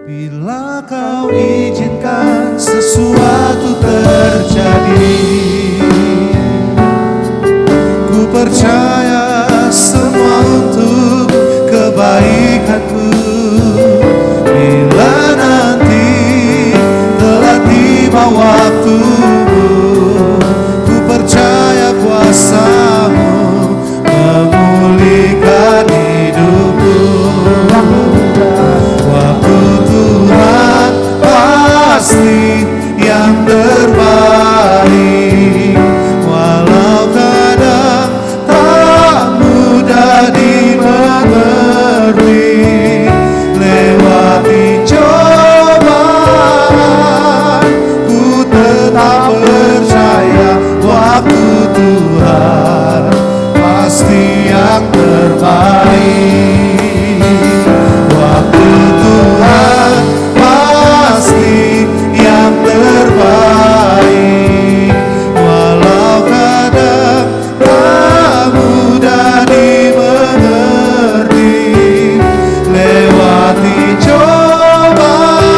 Bila kau izinkan sesuatu terjadi, ku percaya semua untuk kebaikanku. Bila nanti telah tiba waktumu, ku percaya kuasa-Mu memulihkan hidupku. Waktu Tuhan pasti yang terbaik, walau kadang tak mudah dimengerti. Lewati cobaan, ku tetap percaya waktu Tuhan pasti yang terbaik. Waktu Tuhan pasti yang terbaik, walau kadang tak mudah dimengerti. Lewati cobaan,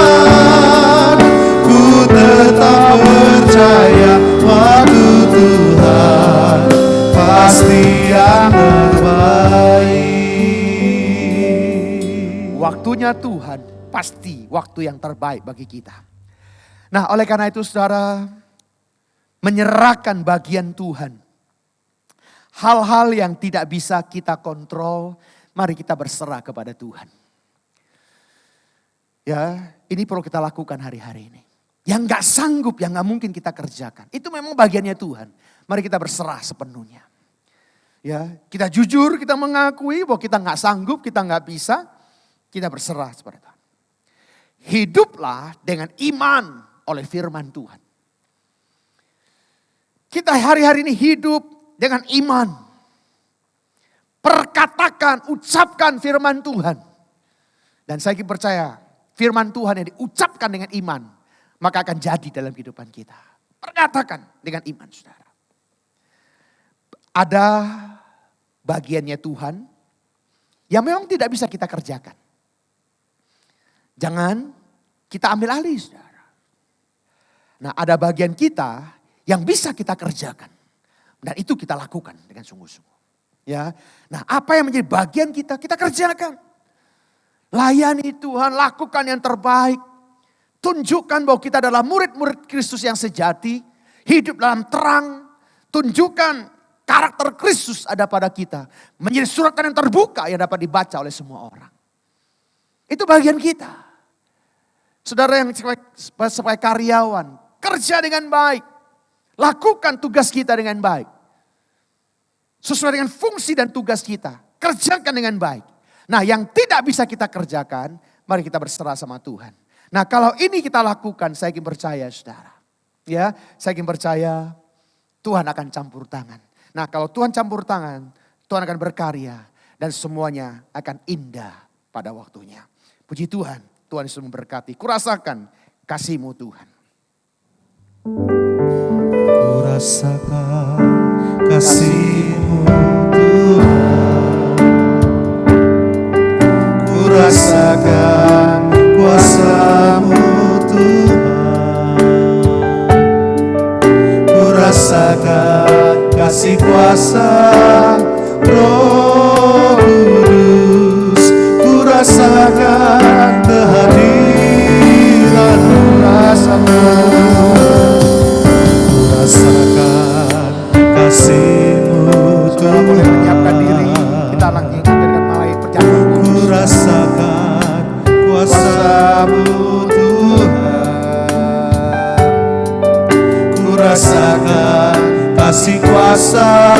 ku tetap percaya waktu Tuhan pasti yang terbaik. Waktunya Tuhan pasti waktu yang terbaik bagi kita. Nah oleh karena itu saudara, menyerahkan bagian Tuhan. Hal-hal yang tidak bisa kita kontrol, mari kita berserah kepada Tuhan. Ya, ini perlu kita lakukan hari-hari ini. Yang gak sanggup, yang gak mungkin kita kerjakan. Itu memang bagiannya Tuhan. Mari kita berserah sepenuhnya. Ya, kita jujur, kita mengakui bahwa kita gak sanggup, kita gak bisa. Kita berserah kepada Tuhan. Hiduplah dengan iman oleh firman Tuhan. Kita hari-hari ini hidup dengan iman. Perkatakan, ucapkan firman Tuhan. Dan saya percaya firman Tuhan yang diucapkan dengan iman, maka akan jadi dalam kehidupan kita. Perkatakan dengan iman saudara. Ada bagiannya Tuhan yang memang tidak bisa kita kerjakan. Jangan kita ambil alih saudara. Nah ada bagian kita yang bisa kita kerjakan. Dan itu kita lakukan dengan sungguh-sungguh. Ya, nah apa yang menjadi bagian kita, kita kerjakan. Layani Tuhan, lakukan yang terbaik. Tunjukkan bahwa kita adalah murid-murid Kristus yang sejati. Hidup dalam terang. Tunjukkan karakter Kristus ada pada kita. Menjadi suratan yang terbuka yang dapat dibaca oleh semua orang. Itu bagian kita. Saudara yang sebagai karyawan, kerja dengan baik. Lakukan tugas kita dengan baik. Sesuai dengan fungsi dan tugas kita. Kerjakan dengan baik. Nah yang tidak bisa kita kerjakan, mari kita berserah sama Tuhan. Nah kalau ini kita lakukan, saya ingin percaya saudara. Ya, saya ingin percaya Tuhan akan campur tangan. Nah kalau Tuhan campur tangan, Tuhan akan berkarya. Dan semuanya akan indah pada waktunya. Puji Tuhan, Tuhan Yesus memberkati. Kurasakan kasih-Mu Tuhan. Kurasakan kasih-Mu Tuhan. kasih kuasa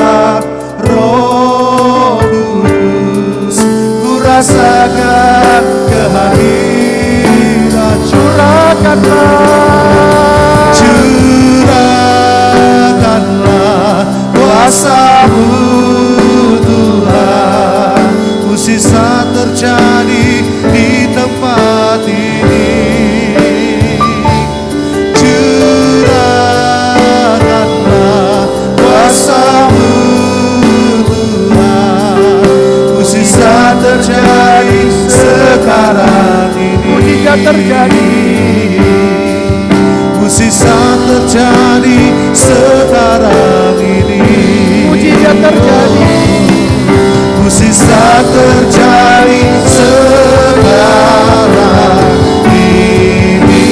Roh Kudus, ku rasakan kehadiran. Curahkanlah kuasa-Mu Tuhan, mujizat terjadi di tempat ini. Curahkanlah kuasa-Mu Tuhan, mujizat terjadi sekarang ini. Mujizat terjadi, mujizat terjadi sekarang ini. Mujizat terjadi, mujizat terjadi sekarang ini.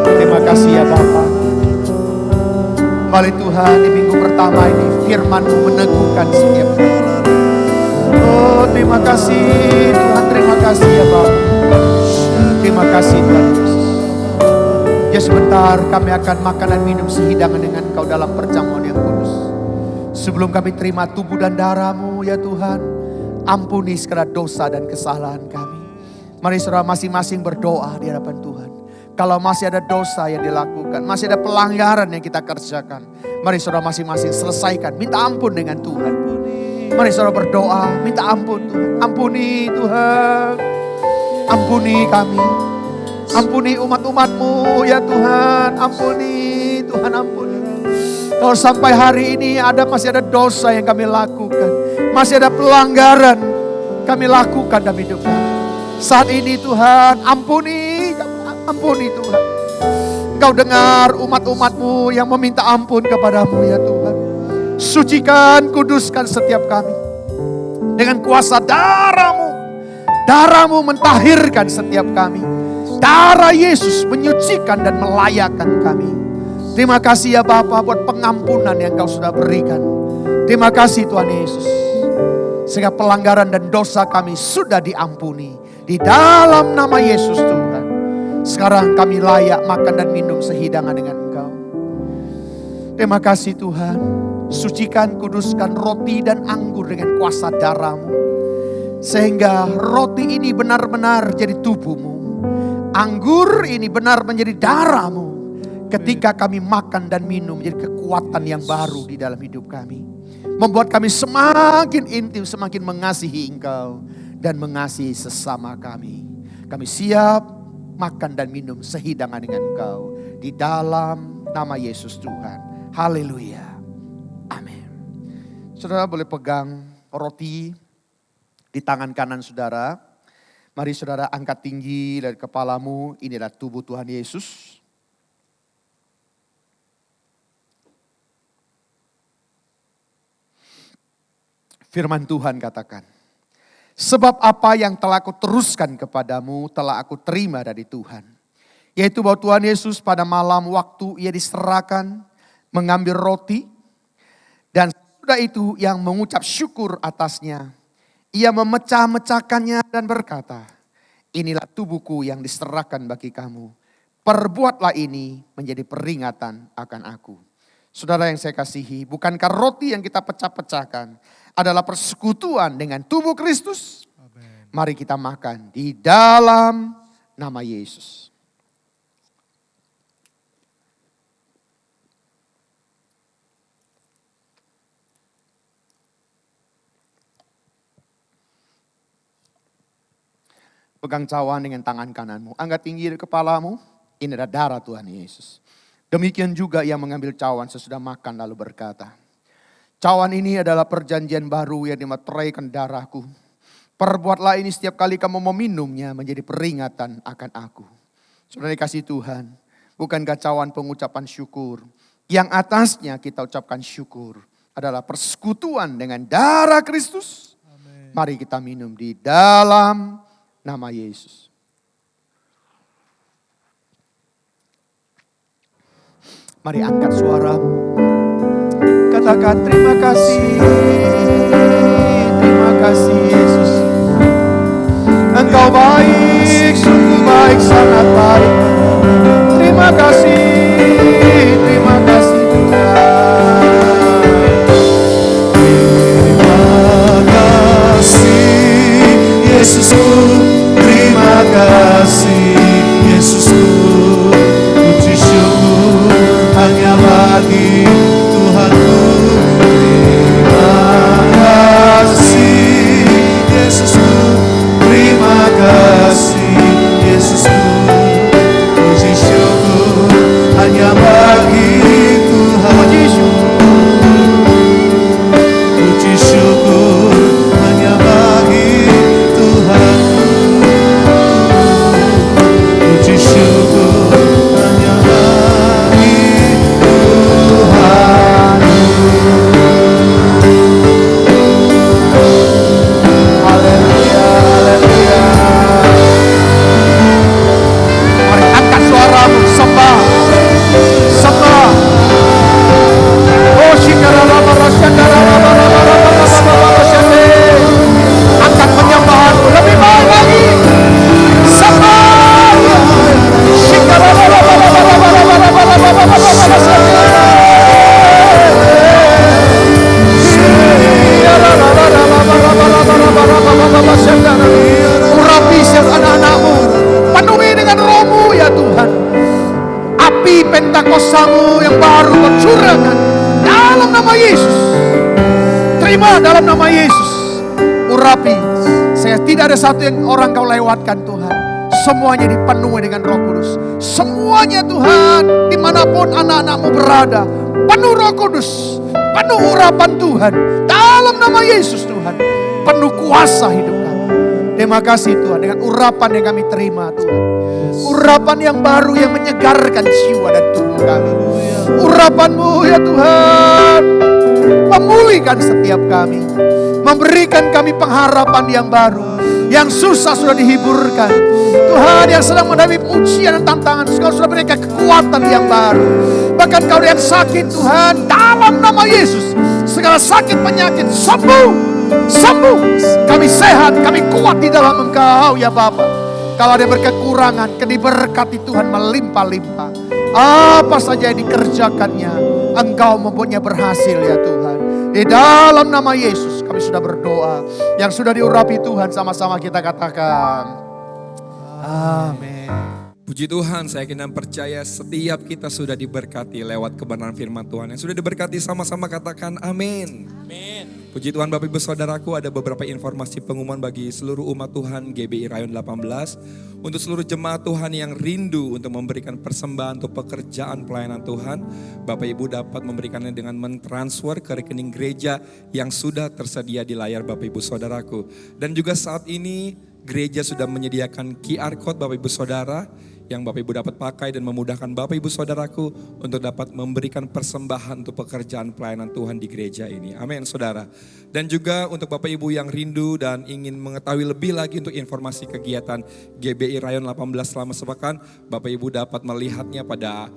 Terima kasih ya Bapa. Kembali Tuhan, di minggu pertama ini firman-Mu meneguhkan setiap kami. Oh terima kasih Tuhan, terima kasih ya Bapa. Terima kasih Tuhan Yesus. Ya sebentar kami akan makan dan minum sehidangan dengan Engkau dalam perjamuan yang kudus. Sebelum kami terima tubuh dan darah-Mu ya Tuhan, ampuni segala dosa dan kesalahan kami. Mari saudara masing-masing berdoa di hadapan Tuhan. Kalau masih ada dosa yang dilakukan, masih ada pelanggaran yang kita kerjakan, mari saudara masing-masing selesaikan, minta ampun dengan Tuhan. Mari saudara berdoa, minta ampun Tuhan. Ampuni Tuhan, ampuni kami. Ampuni umat-umat-Mu ya Tuhan, ampuni Tuhan, ampuni. Kalau sampai hari ini masih ada dosa yang kami lakukan, masih ada pelanggaran kami lakukan dalam hidup kami. Saat ini Tuhan, ampuni Tuhan. Engkau dengar umat-umat-Mu yang meminta ampun kepadamu ya Tuhan. Sucikan, kuduskan setiap kami. Dengan kuasa darah-Mu, darah-Mu mentahirkan setiap kami. Darah Yesus menyucikan dan melayakkan kami. Terima kasih ya Bapa buat pengampunan yang Kau sudah berikan. Terima kasih Tuhan Yesus. Sehingga pelanggaran dan dosa kami sudah diampuni. Di dalam nama Yesus Tuhan. Sekarang kami layak makan dan minum sehidangan dengan Engkau. Terima kasih Tuhan. Sucikan, kuduskan roti dan anggur dengan kuasa darah-Mu. Sehingga roti ini benar-benar jadi tubuh-Mu. Anggur ini benar menjadi darah-Mu. Ketika kami makan dan minum menjadi kekuatan yang baru di dalam hidup kami. Membuat kami semakin intim, semakin mengasihi Engkau. Dan mengasihi sesama kami. Kami siap makan dan minum sehidangan dengan Engkau. Di dalam nama Yesus Tuhan. Haleluya. Amin. Saudara boleh pegang roti di tangan kanan saudara. Mari saudara angkat tinggi dari kepalamu. Ini adalah tubuh Tuhan Yesus. Firman Tuhan katakan, sebab apa yang telah aku teruskan kepadamu telah aku terima dari Tuhan. Yaitu bahwa Tuhan Yesus pada malam waktu ia diserahkan mengambil roti. Dan sudah itu yang mengucap syukur atasnya. Ia memecah-mecahkannya dan berkata, inilah tubuhku yang diserahkan bagi kamu. Perbuatlah ini menjadi peringatan akan aku. Saudara yang saya kasihi, bukankah roti yang kita pecah-pecahkan adalah persekutuan dengan tubuh Kristus? Amen. Mari kita makan di dalam nama Yesus. Pegang cawan dengan tangan kananmu. Angkat tinggi dari kepalamu. Ini adalah darah Tuhan Yesus. Demikian juga ia mengambil cawan sesudah makan lalu berkata, cawan ini adalah perjanjian baru yang dimateraikan darahku. Perbuatlah ini setiap kali kamu meminumnya menjadi peringatan akan aku. Saudara dikasihi Tuhan, bukankah cawan pengucapan syukur? Yang atasnya kita ucapkan syukur adalah persekutuan dengan darah Kristus. Amen. Mari kita minum di dalam nama Yesus. Mari angkat suaramu. Katakan terima kasih. Terima kasih Yesus. Engkau baik, sungguh baik, sangat baik. dalam nama Yesus. Urapi, saya tidak ada satu yang orang kau lewatkan Tuhan. Semuanya dipenuhi dengan Roh Kudus. Semuanya Tuhan, dimanapun anak-anakmu berada, penuh Roh Kudus, penuh urapan Tuhan. Dalam nama Yesus Tuhan, penuh kuasa hidup kami. Terima kasih Tuhan dengan urapan yang kami terima Tuhan. Urapan yang baru yang menyegarkan jiwa dan tubuh kami. Urapan-Mu ya Tuhan, memulihkan setiap kami. Memberikan kami pengharapan yang baru. Yang susah sudah dihiburkan. Tuhan yang sedang menghadapi ujian dan tantangan, Kau sudah berikan kekuatan yang baru. Bahkan kau yang sakit Tuhan, dalam nama Yesus, segala sakit penyakit sembuh. Sembuh. Kami sehat, kami kuat di dalam Engkau ya Bapa. Kalau ada berkekurangan, diberkati Tuhan melimpah-limpah. Apa saja yang dikerjakannya, Engkau membuatnya berhasil ya Tuhan. Di dalam nama Yesus kami sudah berdoa. Yang sudah diurapi Tuhan sama-sama kita katakan. Amin. Puji Tuhan, saya yakin dan percaya setiap kita sudah diberkati lewat kebenaran firman Tuhan. Yang sudah diberkati sama-sama katakan amin. Amin. Puji Tuhan Bapak Ibu Saudaraku, ada beberapa informasi pengumuman bagi seluruh umat Tuhan GBI Rayon 18. Untuk seluruh jemaat Tuhan yang rindu untuk memberikan persembahan untuk pekerjaan pelayanan Tuhan, Bapak Ibu dapat memberikannya dengan mentransfer ke rekening gereja yang sudah tersedia di layar Bapak Ibu Saudaraku. Dan juga saat ini gereja sudah menyediakan QR Code Bapak Ibu Saudara yang Bapak Ibu dapat pakai dan memudahkan Bapak Ibu Saudaraku untuk dapat memberikan persembahan untuk pekerjaan pelayanan Tuhan di gereja ini. Amin Saudara. Dan juga untuk Bapak Ibu yang rindu dan ingin mengetahui lebih lagi untuk informasi kegiatan GBI Rayon 18 selama sepekan, Bapak Ibu dapat melihatnya pada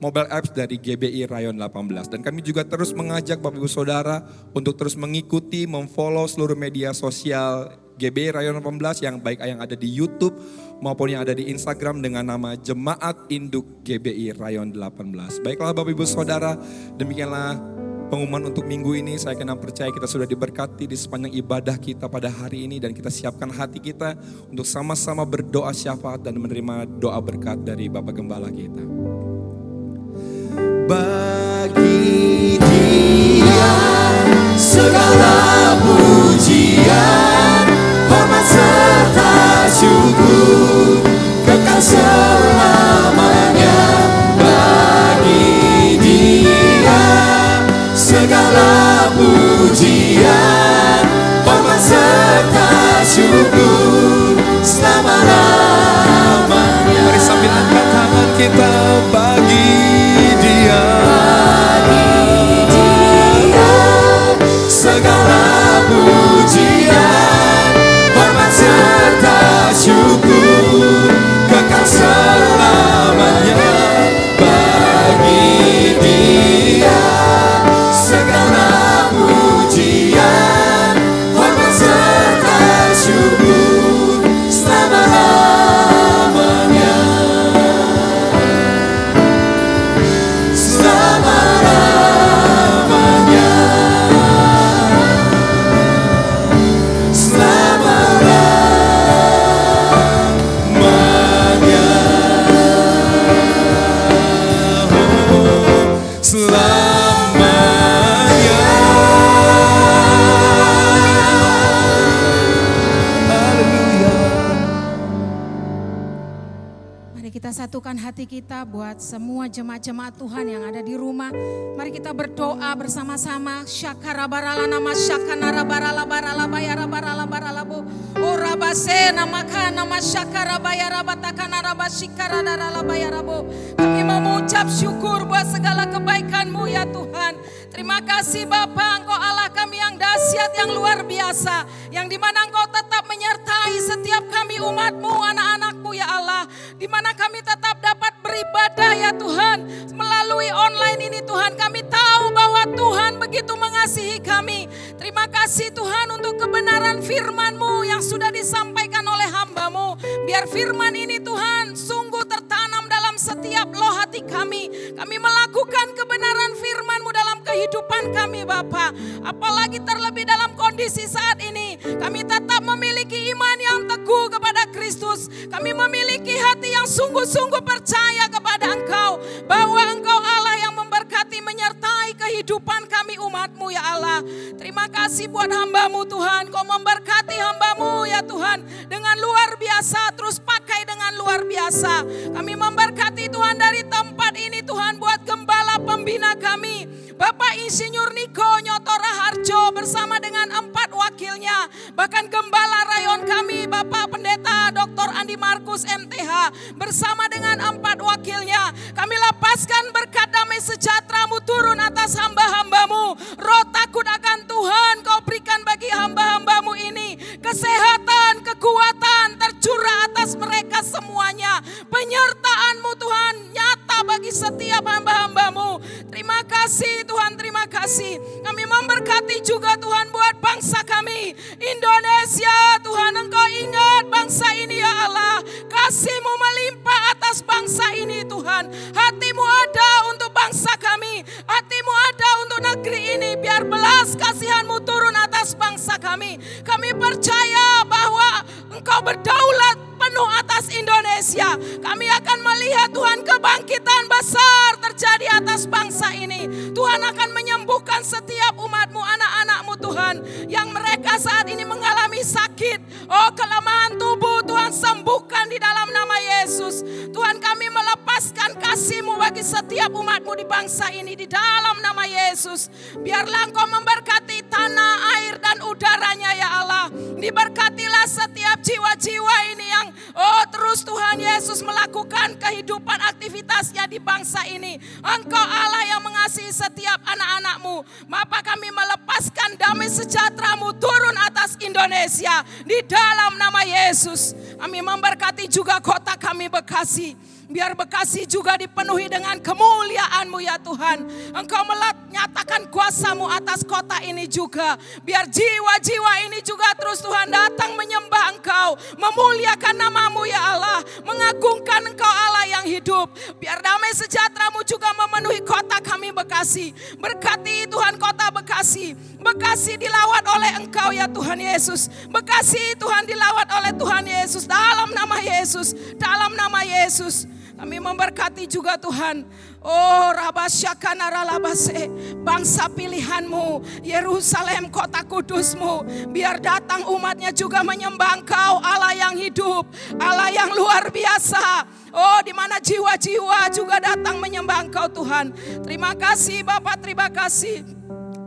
mobile apps dari GBI Rayon 18. Dan kami juga terus mengajak Bapak Ibu Saudara untuk terus mengikuti, memfollow seluruh media sosial GBI Rayon 18 yang baik yang ada di YouTube maupun yang ada di Instagram dengan nama Jemaat Induk GBI Rayon 18. Baiklah Bapak Ibu Saudara, demikianlah pengumuman untuk minggu ini. Saya kena percaya kita sudah diberkati di sepanjang ibadah kita pada hari ini dan kita siapkan hati kita untuk sama-sama berdoa syafaat dan menerima doa berkat dari Bapak Gembala kita. Bagi Dia segala pujian, hormat serta syukur kekal selamanya. Bagi Dia segala pujian, hormat serta syukur selama-lamanya. Mari sambil angkat tangan kita bagi Dia. Segala pujian, hormat serta syukur kekal selamanya. Bagi Dia segala pujian, hormat serta syukur selama-lamanya. Selama-lamanya. Kita satukan hati kita buat semua jemaat-jemaat Tuhan yang ada di rumah. Mari kita berdoa bersama-sama. Syakarabarala nama syakanarabarala barala bayara barala baralabu. Orabase namaka nama syakarabayara batakana rabasikara darala bayarabu. Kami mengucap syukur buat segala kebaikan-Mu ya Tuhan. Terima kasih Bapa, Engkau Allah kami yang dahsyat, yang luar biasa. Yang dimana Engkau tetap menyertai setiap kami umat-Mu, anak-anak-Mu ya Allah. Dimana kami tetap dapat beribadah ya Tuhan. Melalui online ini Tuhan, kami tahu bahwa Tuhan begitu mengasihi kami. Terima kasih Tuhan untuk kebenaran firman-Mu yang sudah disampaikan oleh hamba-Mu. Biar firman ini Tuhan sungguh tertanam dalam setiap loh hati kami. Kami melakukan kebenaran firman-Mu dalam kehidupan kami Bapa. Apalagi terlebih dalam kondisi saat ini. Kami tetap memiliki iman yang teguh kepada Kristus. Kami memiliki hati yang sungguh-sungguh percaya kepada Engkau. Bahwa Engkau Allah yang memberkati menyertai kehidupan kami umat-Mu ya Allah. Terima kasih kasih buat hamba-Mu Tuhan. Kau memberkati hamba-Mu ya Tuhan dengan luar biasa, terus pakai dengan luar biasa. Kami memberkati Tuhan dari tempat ini Tuhan buat gembala pembina kami, Bapak Insinyur Niko Nyoto Raharjo bersama dengan 4 wakilnya. Bahkan gembala rayon kami Bapak Pendeta Dr. Andi Markus MTH bersama dengan 4 wakilnya. Kami lepaskan berkat damai sejahtera-Mu turun atas hamba-hamba-Mu. Roh takut akan Tuhan Kau berikan bagi hamba-hamba-Mu ini. Kesehatan, kekuatan tercurah atas mereka semuanya. Penyertaan-Mu Tuhan nyata bagi setiap hamba-hamba-Mu. Terima kasih Tuhan, terima kasih. Kami memberkati juga Tuhan buat bangsa kami Indonesia. Tuhan, Engkau ingat bangsa ini ya Allah. Kasih-Mu melimpah atas bangsa ini Tuhan. Hati-Mu ada untuk bangsa kami. Hati-Mu ada untuk negeri ini. Biar belas kasihan-Mu turun atas bangsa kami. Kami percaya bahwa Engkau berdaulat penuh atas Indonesia. Kami akan melihat Tuhan kebangkitan besar terjadi atas bangsa ini. Tuhan akan menyembuhkan setiap umat-Mu, anak-anak-Mu Tuhan. Yang mereka saat ini mengalami sakit. Oh, kelemahan tubuh Tuhan sembuhkan di dalam nama Yesus. Tuhan, kami melepaskan kasih-Mu bagi setiap umat-Mu di bangsa ini di dalam nama Yesus. Biarlah Engkau memberkati tanah, air dan udaranya ya Allah. Diberkatilah setiap jiwa-jiwa ini yang terus Tuhan Yesus melakukan kehidupan aktivitasnya di bangsa ini. Engkau Allah yang mengasihi setiap anak-anak-Mu. Bapa, kami melepaskan damai sejahtera-Mu turun atas Indonesia di dalam nama Yesus. Kami memberkati juga kota kami Bekasi. Biar Bekasi juga dipenuhi dengan kemuliaan-Mu ya Tuhan. Engkau menyatakan kuasa-Mu atas kota ini juga. Biar jiwa-jiwa ini juga terus Tuhan datang menyembah Engkau. Memuliakan nama-Mu ya Allah. Mengagungkan Engkau Allah yang hidup. Biar damai sejahtera-Mu juga memenuhi kota kami Bekasi. Berkati Tuhan kota Bekasi. Bekasi dilawat oleh Engkau ya Tuhan Yesus. Bekasi Tuhan dilawat oleh Tuhan Yesus. Dalam nama Yesus. Dalam nama Yesus. Kami memberkati juga Tuhan. Oh Rabasyakanaralabase, bangsa pilihan-Mu, Yerusalem kota kudus-Mu. Biar datang umatnya juga menyembah Engkau Allah yang hidup, Allah yang luar biasa. Oh, di mana jiwa-jiwa juga datang menyembah Engkau Tuhan. Terima kasih Bapak, terima kasih.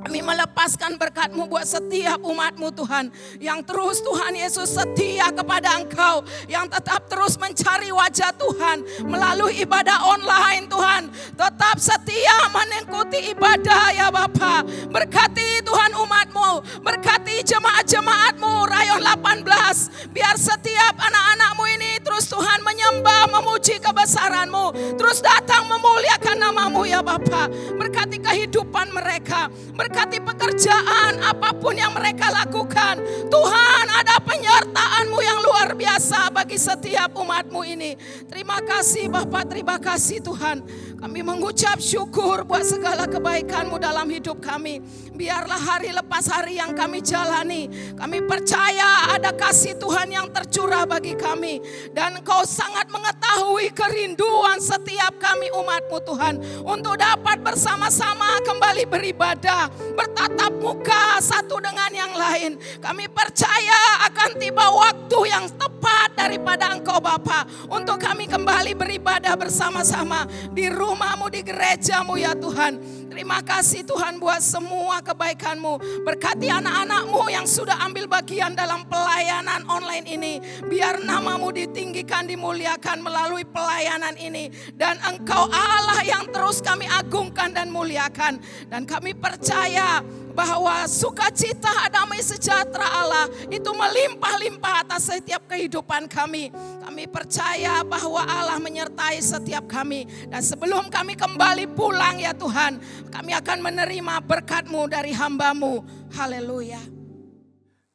Kami melepaskan berkat-Mu buat setiap umat-Mu Tuhan. Yang terus Tuhan Yesus setia kepada Engkau. Yang tetap terus mencari wajah Tuhan. Melalui ibadah online Tuhan. Tetap setia mengikuti ibadah ya Bapa. Berkati Tuhan umat-Mu. Berkati jemaat-jemaat-Mu rayon 18. Biar setiap anak-anak-Mu ini terus Tuhan menyembah, memuji kebesaran-Mu. Terus datang memuliakan nama-Mu ya Bapa. Berkati kehidupan mereka. Berkati pekerjaan apapun yang mereka lakukan. Tuhan, ada penyertaan-Mu yang luar biasa bagi setiap umat-Mu ini. Terima kasih Bapak, terima kasih Tuhan. Kami mengucap syukur buat segala kebaikan-Mu dalam hidup kami. Biarlah hari lepas hari yang kami jalani. Kami percaya ada kasih Tuhan yang tercurah bagi kami. Dan Engkau sangat mengetahui kerinduan setiap kami umat-Mu Tuhan. Untuk dapat bersama-sama kembali beribadah. Bertatap muka satu dengan yang lain. Kami percaya akan tiba waktu yang tepat daripada Engkau Bapa. Untuk kami kembali beribadah bersama-sama di rumah-Mu, di gereja-Mu ya Tuhan. Terima kasih Tuhan buat semua kebaikan-Mu. Berkati anak-anak-Mu yang sudah ambil bagian dalam pelayanan online ini. Biar nama-Mu ditinggikan, dimuliakan melalui pelayanan ini. Dan Engkau Allah yang terus kami agungkan dan muliakan. Dan kami percaya bahwa sukacita, damai sejahtera Allah itu melimpah-limpah atas setiap kehidupan kami. Kami percaya bahwa Allah menyertai setiap kami. Dan sebelum kami kembali pulang ya Tuhan, kami akan menerima berkat-Mu dari hamba-Mu. Haleluya.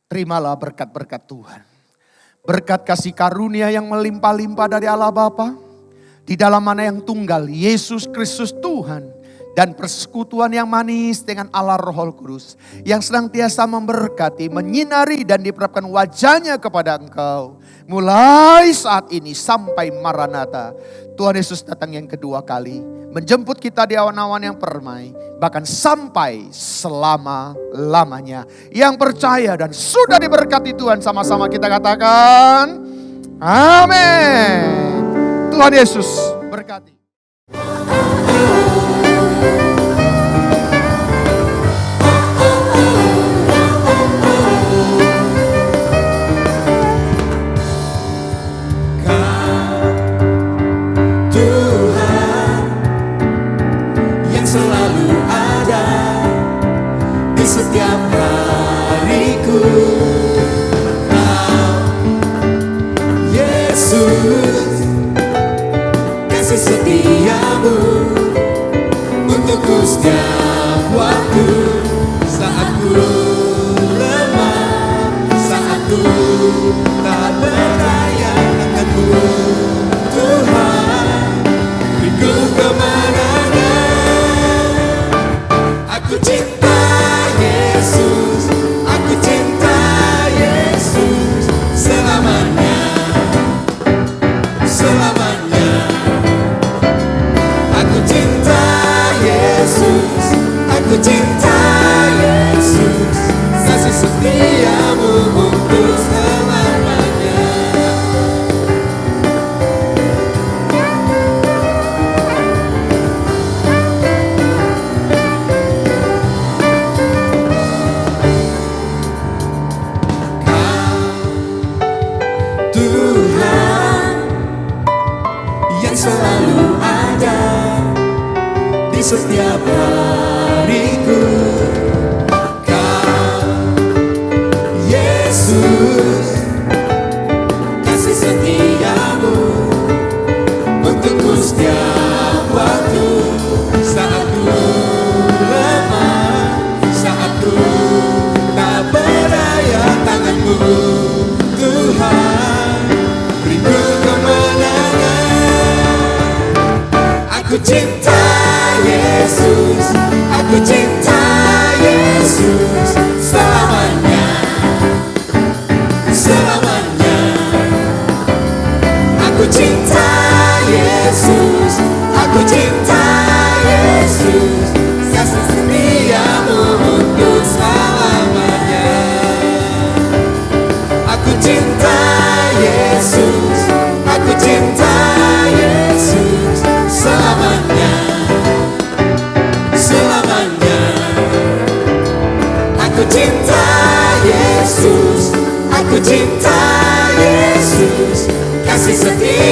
Terimalah berkat-berkat Tuhan. Berkat kasih karunia yang melimpah-limpah dari Allah Bapa. Di dalam mana yang tunggal, Yesus Kristus Tuhan. dan persekutuan yang manis dengan Allah Roh Kudus yang senantiasa memberkati, menyinari dan diperapkan wajahnya kepada engkau. Mulai saat ini sampai Maranatha, Tuhan Yesus datang yang kedua kali, menjemput kita di awan-awan yang permai, bahkan sampai selama-lamanya. Yang percaya dan sudah diberkati Tuhan, sama-sama kita katakan, amin. Tuhan Yesus berkati. Selalu ada di setiap hariku. Kau, Yesus, kasih setiamu untukku setiap waktu. Saat ku lemah, saat ku tak berdaya, Engkau Tuhan, beriku kemenangan. Aku cinta Yesus, aku cinta Yesus selamanya, selamanya. Aku cinta Yesus, aku cinta Yesus, kasih setiamu untuk selamanya. Selalu ada di setiap hariku. Kau, Yesus, kasih setiamu untukku setiap waktu. Saat ku lemah, saat ku tak berdaya, tanganmu Tuhan, beriku kemenangan. Aku cinta Yesus, aku cinta Yesus selamanya, selamanya. Aku cinta Yesus, aku cinta Yesus, kasih setiamu untuk selamanya. Aku cinta Yesus, aku cinta Yesus selamanya, selamanya. Aku cinta Yesus, aku cinta Yesus, kasih setia.